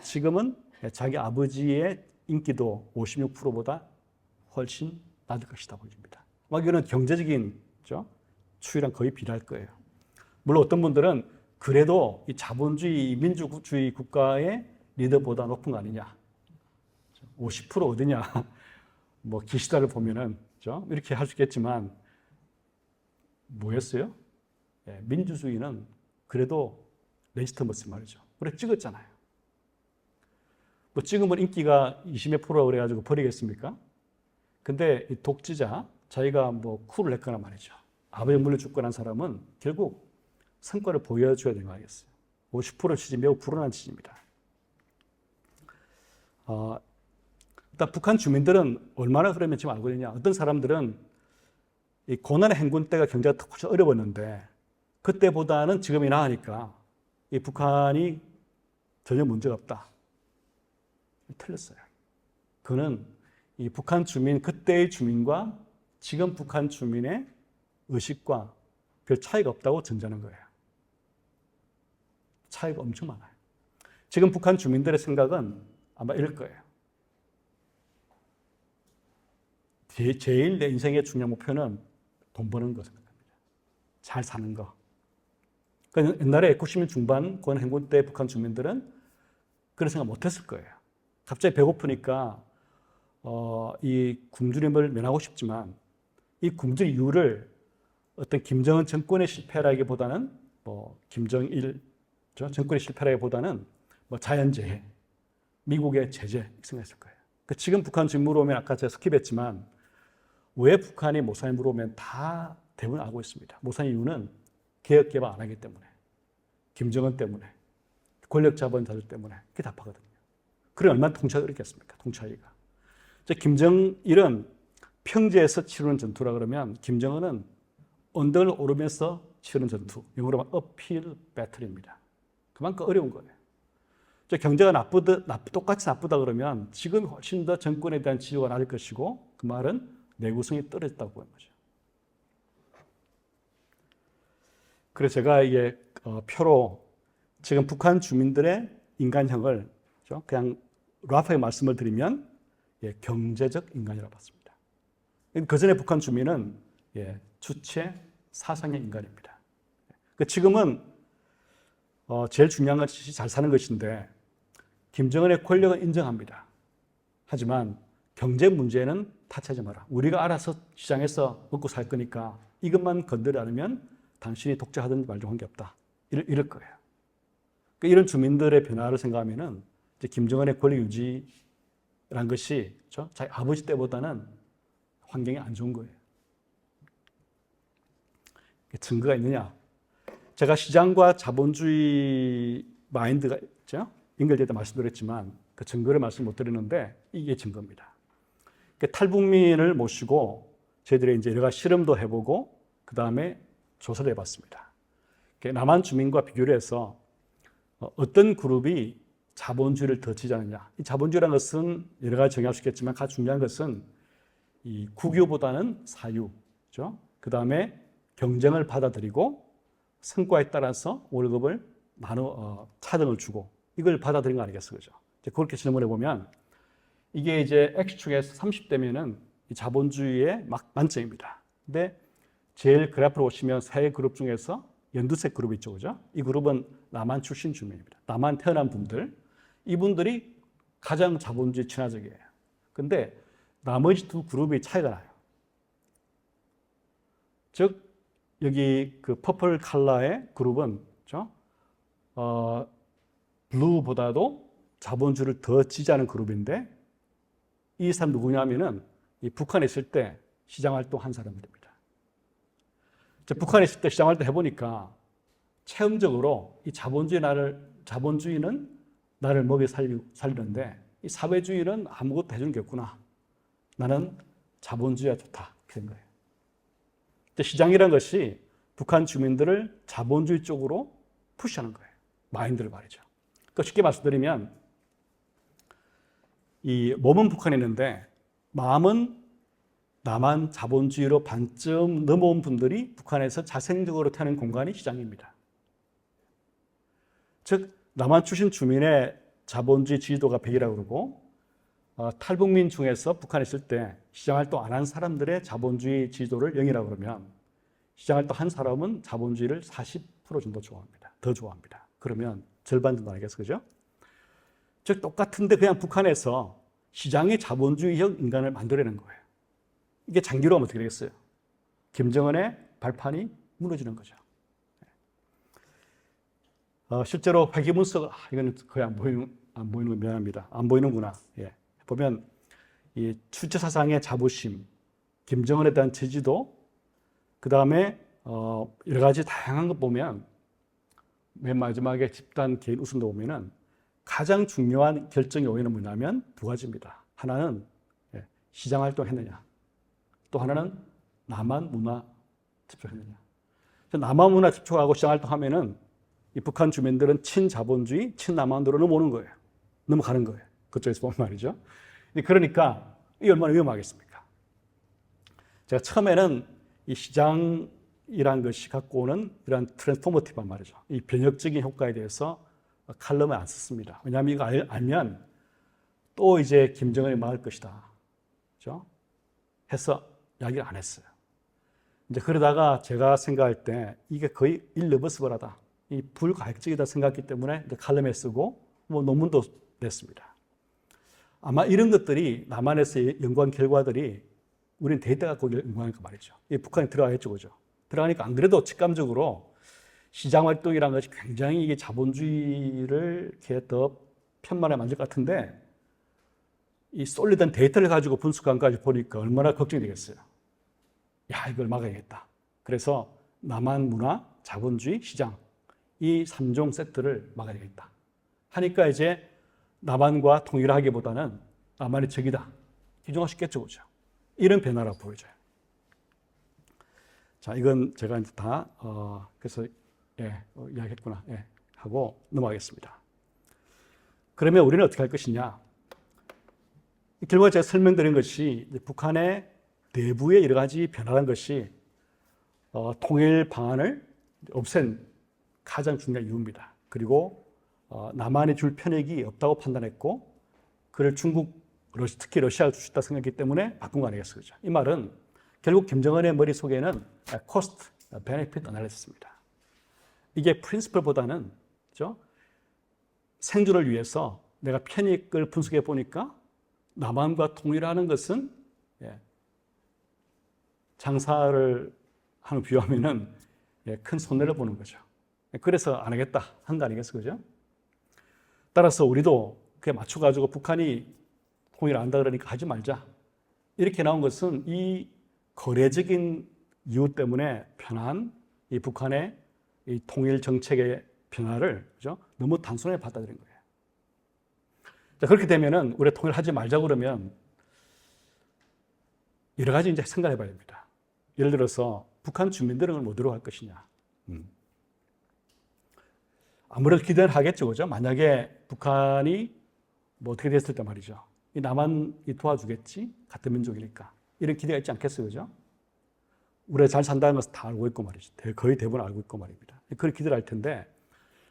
지금은 자기 아버지의 인기도 56%보다 훨씬 낮을 것이다 보입니다. 이거는 경제적인 추이랑 거의 비례할 거예요. 물론 어떤 분들은 그래도 이 자본주의, 민주주의 국가의 리더보다 높은 거 아니냐. 50% 어디냐. 기시다를 보면은 이렇게 할 수 있겠지만 뭐였어요? 민주주의는 그래도 레지스턴스 말이죠. 그래 찍었잖아요. 찍으면 인기가 20몇 프로라고 그래가지고 버리겠습니까? 근데 이 독재자, 자기가 쿨을 했거나 말이죠. 아버지 물려죽거나 한 사람은 결국 성과를 보여줘야 되는 거 아니겠어요? 50% 지지 매우 불안한 지지입니다. 일단 북한 주민들은 얼마나 그러면 지금 알고 있냐. 어떤 사람들은 이 고난의 행군 때가 경제가 훨씬 어려웠는데 그때보다는 지금이 나으니까 이 북한이 전혀 문제가 없다. 틀렸어요. 그는 이 북한 주민, 그때의 주민과 지금 북한 주민의 의식과 별 차이가 없다고 전제하는 거예요. 차이가 엄청 많아요. 지금 북한 주민들의 생각은 아마 이럴 거예요. 제일 내 인생의 중요한 목표는 돈 버는 거 생각합니다. 잘 사는 거. 그러니까 옛날에 90년 중반 고난 행군 때 북한 주민들은 그런 생각 못 했을 거예요. 갑자기 배고프니까 이 굶주림을 면하고 싶지만 이 굶주림 이유를 어떤 김정은 정권의 실패라기보다는 김정일 정권의 실패라기보다는 자연재해, 미국의 제재 이렇게 생각했을 거예요. 지금 북한 주민 물어보면 아까 제가 스킵했지만 왜 북한이 모산에 물어보면 다 대부분 알고 있습니다. 모산 이유는 개혁 개방 안 하기 때문에, 김정은 때문에, 권력 자본자들 때문에 그게 답하거든요. 그래 얼마나 통찰이 어렵겠습니까? 통찰이가. 김정일은 평지에서 치르는 전투라 그러면 김정은은 언덕을 오르면서 치르는 전투, 영어로 말하면 uphill battle입니다. 그만큼 어려운 거예요. 경제가 똑같이 나쁘다 그러면 지금 훨씬 더 정권에 대한 지지가 낮을 것이고 그 말은 내구성이 떨어졌다고 보는 거죠. 그래서 제가 이게 표로 지금 북한 주민들의 인간형을 그냥 라프하게 말씀을 드리면 경제적 인간이라고 봤습니다. 그 전에 북한 주민은 주체 사상의 인간입니다. 지금은 제일 중요한 것이 잘 사는 것인데 김정은의 권력은 인정합니다. 하지만 경제 문제는 타치하지 마라. 우리가 알아서 시장에서 먹고 살 거니까 이것만 건드리지 않으면 당신이 독재하든 말든 관계없다. 이럴 거예요. 이런 주민들의 변화를 생각하면은 김정은의 권력 유지라는 것이 자기 아버지 때보다는 환경이 안 좋은 거예요. 증거가 있느냐? 제가 시장과 자본주의 마인드가 있죠? 연결될 때 말씀드렸지만 그 증거를 말씀 못 드리는데 이게 증거입니다. 탈북민을 모시고 저희들이 이제 여러 가지 실험도 해보고 그 다음에 조사를 해봤습니다. 남한 주민과 비교를 해서 어떤 그룹이 자본주의를 더 지지하느냐. 이 자본주의라는 것은 여러 가지 정의할 수 있겠지만 가장 중요한 것은 이 국유보다는 사유, 그 다음에 경쟁을 받아들이고 성과에 따라서 월급을 차등을 주고 이걸 받아들인 거 아니겠어요, 그죠? 그렇게 질문해 보면 이게 이제 X축에서 30대면은 자본주의의 만점입니다. 근데 제일 그래프를 보시면 세 그룹 중에서 연두색 그룹이 있죠, 그죠? 이 그룹은 남한 출신 주민입니다. 남한 태어난 분들, 이분들이 가장 자본주의 친화적이에요. 근데 나머지 두 그룹이 차이가 나요. 즉 여기 그 퍼플 컬러의 그룹은 블루보다도 자본주의를 더 지지하는 그룹인데 이 사람 누구냐면은 이 북한에 있을 때 시장 활동한 사람들입니다. 북한에 있을 때 시장 활동 해보니까 체험적으로 이 자본주의는 나를 먹여 살리는데 이 사회주의는 아무것도 해주는 게 없구나. 나는 자본주의가 좋다. 그런 거예요. 시장이란 것이 북한 주민들을 자본주의 쪽으로 푸시하는 거예요. 마인드를 말이죠. 그러니까 쉽게 말씀드리면 이 몸은 북한에 있는데 마음은 남한 자본주의로 반쯤 넘어온 분들이 북한에서 자생적으로 태어난 공간이 시장입니다. 즉 남한 출신 주민의 자본주의 지지도가 100이라고 그러고 탈북민 중에서 북한에 있을 때 시장활동 안 한 사람들의 자본주의 지지도를 0이라고 그러면 시장활동 한 사람은 자본주의를 40% 정도 좋아합니다. 더 좋아합니다. 그러면 절반 정도 아니겠어요? 그죠? 즉 똑같은데 그냥 북한에서 시장의 자본주의형 인간을 만들어내는 거예요. 이게 장기로 하면 어떻게 되겠어요? 김정은의 발판이 무너지는 거죠. 실제로 회계문서가 이건 거의 안 보이는 거 미안합니다. 안 보이는구나. 보면 이 주체 사상의 자부심, 김정은에 대한 제지도, 그 다음에 여러 가지 다양한 것 보면 맨 마지막에 집단 개인 우선도 보면은 가장 중요한 결정의 요인은 뭐냐면 두 가지입니다. 하나는 시장 활동했느냐, 또 하나는 남한 문화 집중했느냐. 남한 문화 집중하고 시장 활동하면은 이 북한 주민들은 친자본주의, 친남한으로 넘어오는 거예요. 넘어가는 거예요. 그쪽에서 보면 말이죠. 그러니까 이게 얼마나 위험하겠습니까? 제가 처음에는 이 시장이란 것이 갖고 오는 이런 트랜스포머티브한 말이죠. 이 변혁적인 효과에 대해서 칼럼을 안 썼습니다. 왜냐하면 이거 알면 또 이제 김정은이 망할 것이다. 그렇죠? 해서 이야기를 안 했어요. 이제 그러다가 제가 생각할 때 이게 거의 일리버스블하다. 이 불가역적이다 생각했기 때문에 이제 칼럼에 쓰고 논문도 냈습니다. 아마 이런 것들이 남한에서의 연구한 결과들이 우리는 데이터 갖고 연구하니까 말이죠. 이 북한에 들어가겠죠, 그죠? 들어가니까 안 그래도 직감적으로 시장 활동이라는 것이 굉장히 이게 자본주의를 이렇게 더 편만에 만들 것 같은데 이 솔리드한 데이터를 가지고 분석관까지 보니까 얼마나 걱정이 되겠어요. 야, 이걸 막아야겠다. 그래서 남한 문화, 자본주의, 시장 이 3종 세트를 막아야 되겠다. 하니까 이제 남한과 통일하기보다는 남한이 적이다. 기중화시켰죠, 그죠? 이런 변화라고 보여져요. 자, 이건 제가 이제 다 그래서 이야기했구나 하고 넘어가겠습니다. 그러면 우리는 어떻게 할 것이냐? 결국 제가 설명드린 것이 북한의 내부의 여러 가지 변화라는 것이 통일 방안을 없앤 가장 중요한 이유입니다. 그리고 남한이 줄 편익이 없다고 판단했고 그를 중국, 특히 러시아가 줄 수 있다고 생각했기 때문에 바꾼 거 아니겠어요? 이 말은 결국 김정은의 머릿속에는 코스트, 베네핏 어널리시스입니다. 이게 프린시플보다는 그렇죠? 생존을 위해서 내가 편익을 분석해 보니까 남한과 통일하는 것은 장사를 하는 비유하면은 큰 손해를 보는 거죠. 그래서 안 하겠다 한 거 아니겠어요, 그죠? 따라서 우리도 그에 맞춰가지고 북한이 통일 안 한다 그러니까 하지 말자 이렇게 나온 것은 이 거래적인 이유 때문에 편한 이 북한의 이 통일 정책의 변화를 그죠? 너무 단순하게 받아들인 거예요. 자, 그렇게 되면은 우리 통일하지 말자 그러면 여러 가지 이제 생각해 봐야 됩니다. 예를 들어서 북한 주민들은 어디로 갈 것이냐. 아무래도 기대를 하겠죠, 그죠? 만약에 북한이 뭐 어떻게 됐을 때 말이죠. 이 남한이 도와주겠지? 같은 민족이니까. 이런 기대가 있지 않겠어요, 그죠? 우리가 잘 산다는 것을 다 알고 있고 말이죠. 거의 대부분 알고 있고 말입니다. 그런 기대를 할 텐데,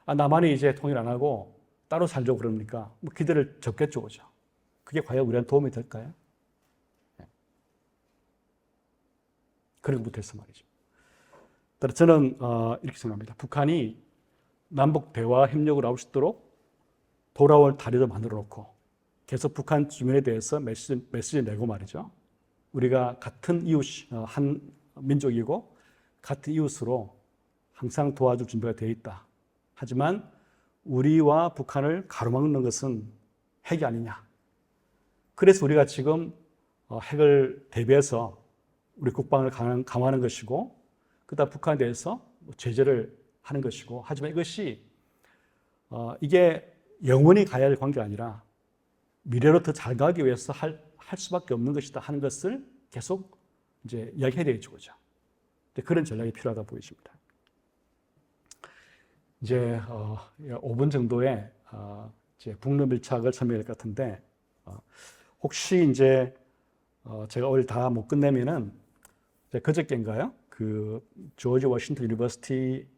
남한이 이제 통일 안 하고 따로 살려고 그러니까 뭐 기대를 접겠죠, 그죠? 그게 과연 우리한테 도움이 될까요? 그런 거 못해서 말이죠. 따라서 저는 이렇게 생각합니다. 북한이 남북 대화 협력을 나올 수 있도록 돌아올 다리를 만들어 놓고 계속 북한 주민에 대해서 메시지 내고 말이죠. 우리가 같은 이웃, 한 민족이고 같은 이웃으로 항상 도와줄 준비가 되어 있다. 하지만 우리와 북한을 가로막는 것은 핵이 아니냐. 그래서 우리가 지금 핵을 대비해서 우리 국방을 강화하는 것이고 그다음 북한에 대해서 제재를 하는 것이고 하지만 이것이 이게 영원히 가야 할 관계가 아니라 미래로 더 잘 가기 위해서 할 수밖에 없는 것이다 하는 것을 계속 이제 이야기해야 되겠죠, 그죠? 그런 전략이 필요하다 보여집니다. 이제 5분 정도의 이제 북러 밀착을 설명할 것 같은데 혹시 이제 제가 오늘 다 못 끝내면은 그저께인가요? 그 조지 워싱턴 유니버시티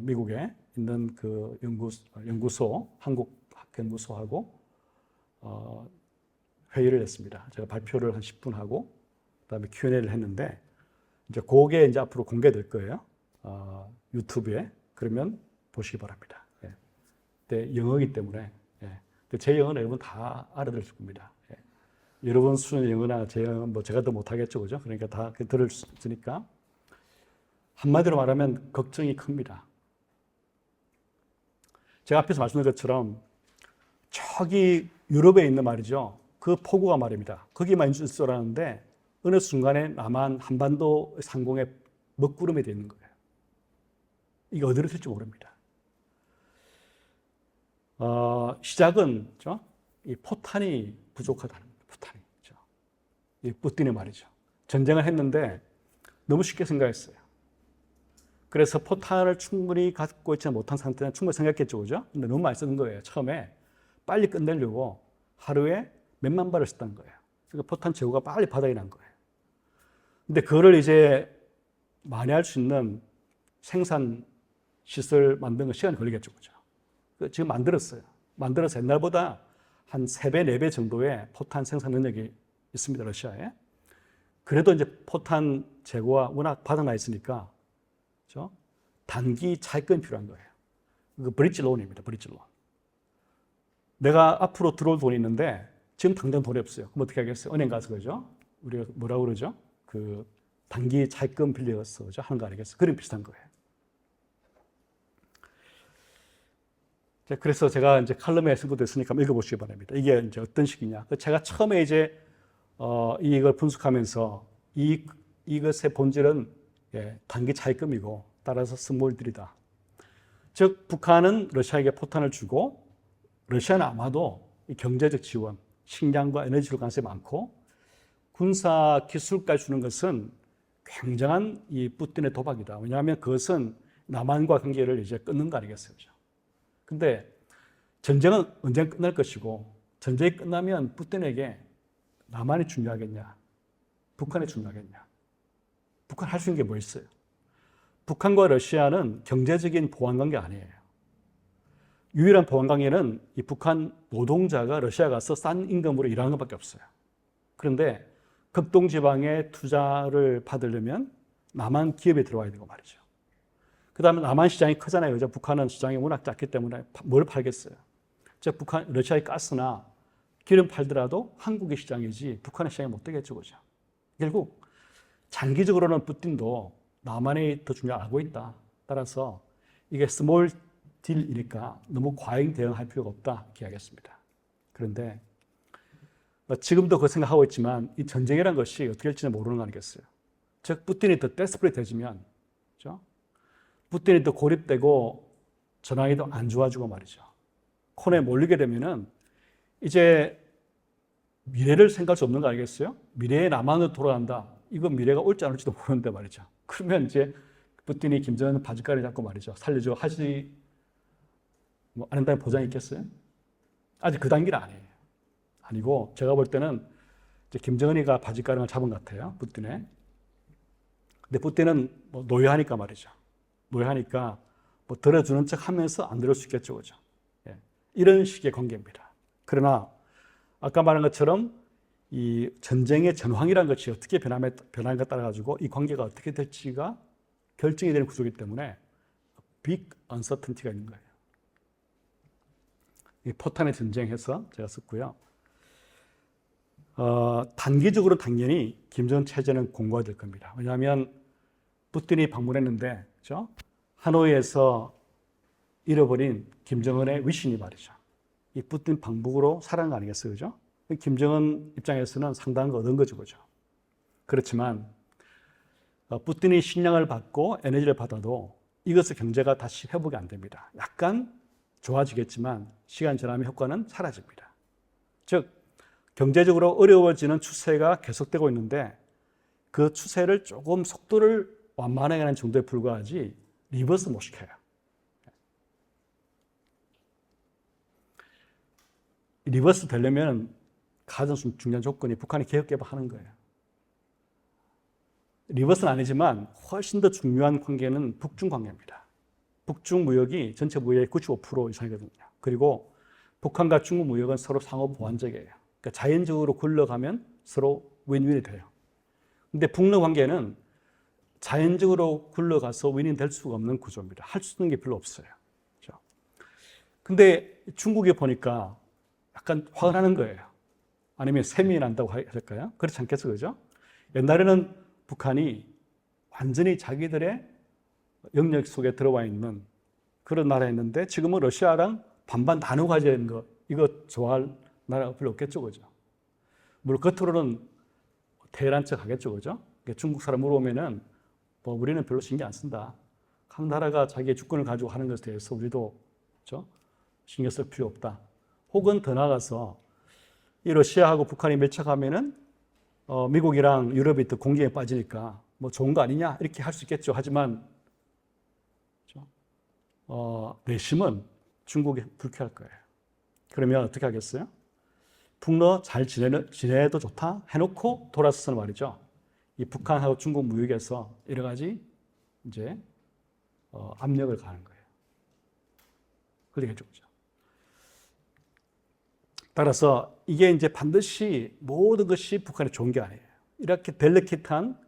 미국에 있는 그 연구소 한국 연구소하고 회의를 했습니다. 제가 발표를 한 10분 하고 그다음에 Q&A를 했는데 이제 그게 이제 앞으로 공개될 거예요. 유튜브에. 그러면 보시기 바랍니다. 네, 영어이기 때문에 제 영어는 여러분 다 알아들을 겁니다. 여러분 수준의 영어나 제 영어는 뭐 제가 더 못하겠죠, 그죠? 그러니까 다 들을 수 있으니까 한마디로 말하면 걱정이 큽니다. 제가 앞에서 말씀드린 것처럼 저기 유럽에 있는 말이죠. 그 포구가 말입니다. 거기만 있을 줄 알았는데 어느 순간에 남한 한반도 상공에 먹구름이 되는 거예요. 이게 어디로 튈지 모릅니다. 시작은 그렇죠? 이 포탄이 부족하다는 거예요. 포탄이. 그렇죠? 이 뿌틴의 말이죠. 전쟁을 했는데 너무 쉽게 생각했어요. 그래서 포탄을 충분히 갖고 있지 못한 상태는 충분히 생각했죠, 그죠? 근데 너무 많이 쓰는 거예요. 처음에 빨리 끝내려고 하루에 몇만 발을 썼다는 거예요. 그러니까 포탄 재고가 빨리 바닥이 난 거예요. 근데 그거를 이제 많이 할 수 있는 생산 시설 만드는 거 시간이 걸리겠죠, 그죠? 지금 만들었어요. 만들어서 옛날보다 한 3배, 4배 정도의 포탄 생산 능력이 있습니다, 러시아에. 그래도 이제 포탄 재고가 워낙 바닥나 있으니까, 그렇죠? 단기 차입금이 필요한 거예요. 그 브릿지 론입니다, 브릿지 론. 내가 앞으로 들어올 돈이 있는데 지금 당장 돈이 없어요. 그럼 어떻게 하겠어요? 은행 가서 그죠? 우리가 뭐라고 그러죠? 그 단기 차입금 빌려서 그죠? 하는 거 아니겠어요? 그런 비슷한 거예요. 그래서 제가 이제 칼럼에 쓴 것도 있으니까 한번 읽어보시기 바랍니다. 이게 이제 어떤 식이냐? 제가 처음에 이제 이걸 분석하면서 이것의 본질은 단기 차입금이고 따라서 스몰딜이다. 즉 북한은 러시아에게 포탄을 주고 러시아는 아마도 경제적 지원, 식량과 에너지를 가능성이 많고 군사 기술까지 주는 것은 굉장한 이 푸틴의 도박이다. 왜냐하면 그것은 남한과 관계를 이제 끊는 거 아니겠어요? 근데 전쟁은 언제 끝날 것이고 전쟁이 끝나면 푸틴에게 남한이 중요하겠냐? 북한이 중요하겠냐? 북한 할 수 있는 게 뭐 있어요? 북한과 러시아는 경제적인 보완관계 아니에요. 유일한 보완관계는 이 북한 노동자가 러시아 가서 싼 임금으로 일하는 것밖에 없어요. 그런데 극동지방에 투자를 받으려면 남한 기업에 들어와야 되고 말이죠. 그 다음에 남한 시장이 크잖아요. 그죠? 북한은 시장이 워낙 작기 때문에 뭘 팔겠어요? 즉 러시아의 가스나 기름 팔더라도 한국의 시장이지 북한의 시장이 못 되겠죠. 그죠? 결국 장기적으로는 푸틴도 남한이 더 중요하게 알고 있다. 따라서 이게 스몰 딜이니까 너무 과잉 대응할 필요가 없다. 이렇게 하겠습니다. 그런데 지금도 그 생각하고 있지만 이 전쟁이라는 것이 어떻게 될지는 모르는 거 아니겠어요? 즉 푸틴이 더 데스퍼레이트해지면 그렇죠? 푸틴이 더 고립되고 전황이 더 안 좋아지고 말이죠. 코너에 몰리게 되면은 이제 미래를 생각할 수 없는 거 아니겠어요? 미래의 남한으로 돌아간다. 이건 미래가 올지 안 올지도 모르는데 말이죠. 그러면 이제 푸틴이 김정은 바지가리 잡고 말이죠. 살려줘 하지 뭐 안 한다는 보장이 있겠어요? 아직 그 단계는 아니에요. 아니고 제가 볼 때는 이제 김정은이가 바지가랑을 잡은 것 같아요. 푸틴에. 근데 푸틴은 뭐 노예하니까 말이죠. 노예하니까 뭐 들어주는 척 하면서 안 들을 수 있겠죠. 그죠? 예. 이런 식의 관계입니다. 그러나 아까 말한 것처럼 이 전쟁의 전황이라는 것이 어떻게 변하는가 따라 가지고 이 관계가 어떻게 될지가 결정이 되는 구조이기 때문에 빅 언서턴티가 있는 거예요. 이 포탄의 전쟁에서 제가 썼고요. 단기적으로 당연히 김정은 체제는 공고화될 겁니다. 왜냐하면 푸틴이 방문했는데 그렇죠? 하노이에서 잃어버린 김정은의 위신이 말이죠. 이 푸틴 방북으로 살아난 거 아니겠어요? 그죠? 김정은 입장에서는 상당한 거 얻은 거죠. 그죠? 그렇지만 푸틴이 식량을 받고 에너지를 받아도 이것의 경제가 다시 회복이 안 됩니다. 약간 좋아지겠지만 시간 지나면 효과는 사라집니다. 즉 경제적으로 어려워지는 추세가 계속되고 있는데 그 추세를 조금 속도를 완만하게 하는 정도에 불과하지 리버스 못 시켜요. 리버스 되려면 가장 중요한 조건이 북한이 개혁 개방하는 거예요. 리버스는 아니지만 훨씬 더 중요한 관계는 북중 관계입니다. 북중 무역이 전체 무역의 95% 이상이거든요. 그리고 북한과 중국 무역은 서로 상호 보완적이에요. 그러니까 자연적으로 굴러가면 서로 윈윈이 돼요. 근데 북러 관계는 자연적으로 굴러가서 윈윈 될 수가 없는 구조입니다. 할 수 있는 게 별로 없어요. 그렇죠? 근데 중국에 보니까 약간 화가 나는 거예요. 아니면 셈이 난다고 할까요? 그렇지 않겠어요? 그죠? 옛날에는 북한이 완전히 자기들의 영역 속에 들어와 있는 그런 나라였는데 지금은 러시아랑 반반 나누어 가져야 되는 거 이거 좋아할 나라가 별로 없겠죠. 그죠? 물론 겉으로는 테헤란 척 하겠죠. 그죠? 중국 사람 물어보면은 뭐 우리는 별로 신경 안 쓴다. 각 나라가 자기의 주권을 가지고 하는 것에 대해서 우리도 그죠? 신경 쓸 필요 없다. 혹은 더 나아가서 이 러시아하고 북한이 밀착하면은 미국이랑 유럽이 더 공격에 빠지니까 뭐 좋은 거 아니냐 이렇게 할 수 있겠죠. 하지만 내심은 중국이 불쾌할 거예요. 그러면 어떻게 하겠어요? 북러 잘 지내도 좋다 해놓고 돌아서서는 말이죠. 이 북한하고 중국 무역에서 여러 가지 이제 압력을 가하는 거예요. 그러겠죠. 따라서 이게 이제 반드시 모든 것이 북한에 좋은 게 아니에요. 이렇게 델리케이트한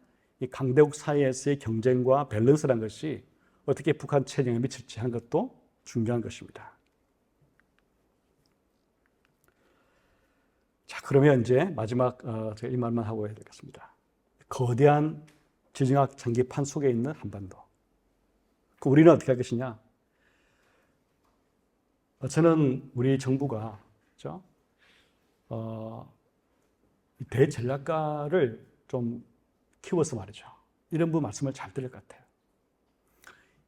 이 강대국 사이에서의 경쟁과 밸런스라는 것이 어떻게 북한 체제에 미칠지 하는 것도 중요한 것입니다. 자, 그러면 이제 마지막 제가 이 말만 하고 해야 되겠습니다. 거대한 지정학 장기판 속에 있는 한반도. 우리는 어떻게 할 것이냐? 저는 우리 정부가 그렇죠? 대전략가를 좀 키워서 말이죠. 이런 분 말씀을 잘 들을 것 같아요.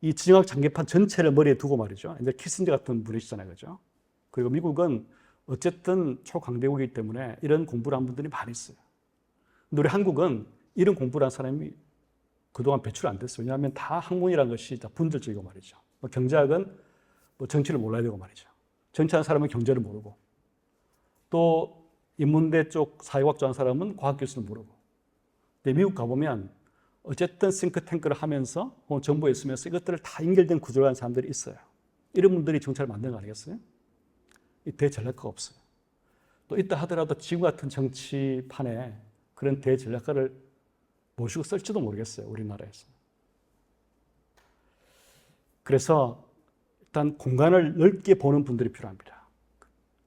이 지정학 장기판 전체를 머리에 두고 말이죠. 이제 키신저 같은 분이시잖아요, 그죠? 그리고 미국은 어쨌든 초강대국이기 때문에 이런 공부를 한 분들이 많이 있어요. 근데 우리 한국은 이런 공부를 한 사람이 그동안 배출 안 됐어요. 왜냐하면 다 학문이라는 것이 다 분들적이고 말이죠. 경제학은 정치를 몰라야 되고 말이죠. 정치하는 사람은 경제를 모르고, 또 인문대 쪽 사회과학 좋아하는 사람은 과학기술을 모르고. 근데 미국 가보면 어쨌든 싱크탱크를 하면서 혹은 정부에 있으면서 이것들을 다 연결된 구조를 하는 사람들이 있어요. 이런 분들이 정책을 만드는 거 아니겠어요? 대전략가가 없어요. 또 있다 하더라도 지금 같은 정치판에 그런 대전략가를 모시고 쓸지도 모르겠어요. 우리나라에서. 그래서 일단 공간을 넓게 보는 분들이 필요합니다.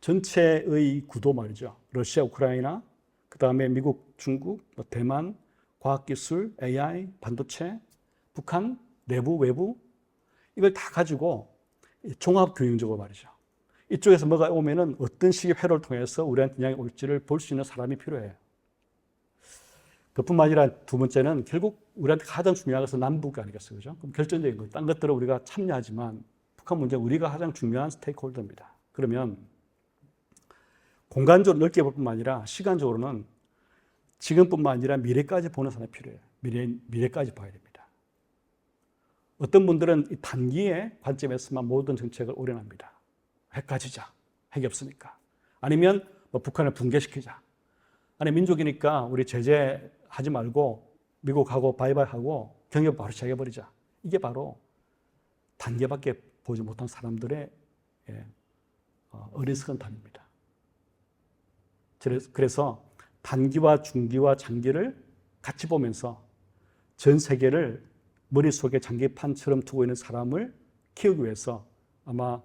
전체의 구도 말이죠. 러시아, 우크라이나, 그 다음에 미국, 중국, 대만, 과학기술, AI, 반도체, 북한, 내부, 외부 이걸 다 가지고 종합균형적으로 말이죠. 이쪽에서 뭐가 오면은 어떤 식의 회로를 통해서 우리한테 영향이 올지를 볼 수 있는 사람이 필요해요. 그뿐만 아니라 두 번째는 결국 우리한테 가장 중요한 것은 남북 아니겠어요, 그죠? 그럼 결정적인 거, 딴 것들은 우리가 참여하지만 북한 문제 우리가 가장 중요한 스테이크홀더입니다. 그러면 공간적으로 넓게 볼 뿐만 아니라 시간적으로는 지금뿐만 아니라 미래까지 보는 사람이 필요해요. 미래까지 봐야 됩니다. 어떤 분들은 이 단기의 관점에서만 모든 정책을 올인합니다. 핵 가지자. 핵이 없으니까. 아니면 북한을 붕괴시키자. 아니 민족이니까 우리 제재하지 말고 미국하고 바이바이 하고 경협 바로 시작해버리자. 이게 바로 단계밖에 보지 못한 사람들의 어리석은 답입니다. 그래서 단기와 중기와 장기를 같이 보면서 전 세계를 머릿속에 장기판처럼 두고 있는 사람을 키우기 위해서 아마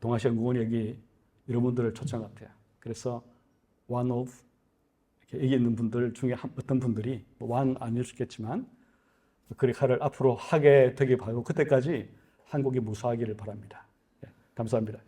동아시아연구원이 여기 여러분들을 초청한 것 같아요. 그래서 one of 이렇게 여기 있는 분들 중에 어떤 분들이 one 아닐 수 있겠지만 그 역할을 앞으로 하게 되길 바라고 그때까지 한국이 무사하기를 바랍니다. 감사합니다.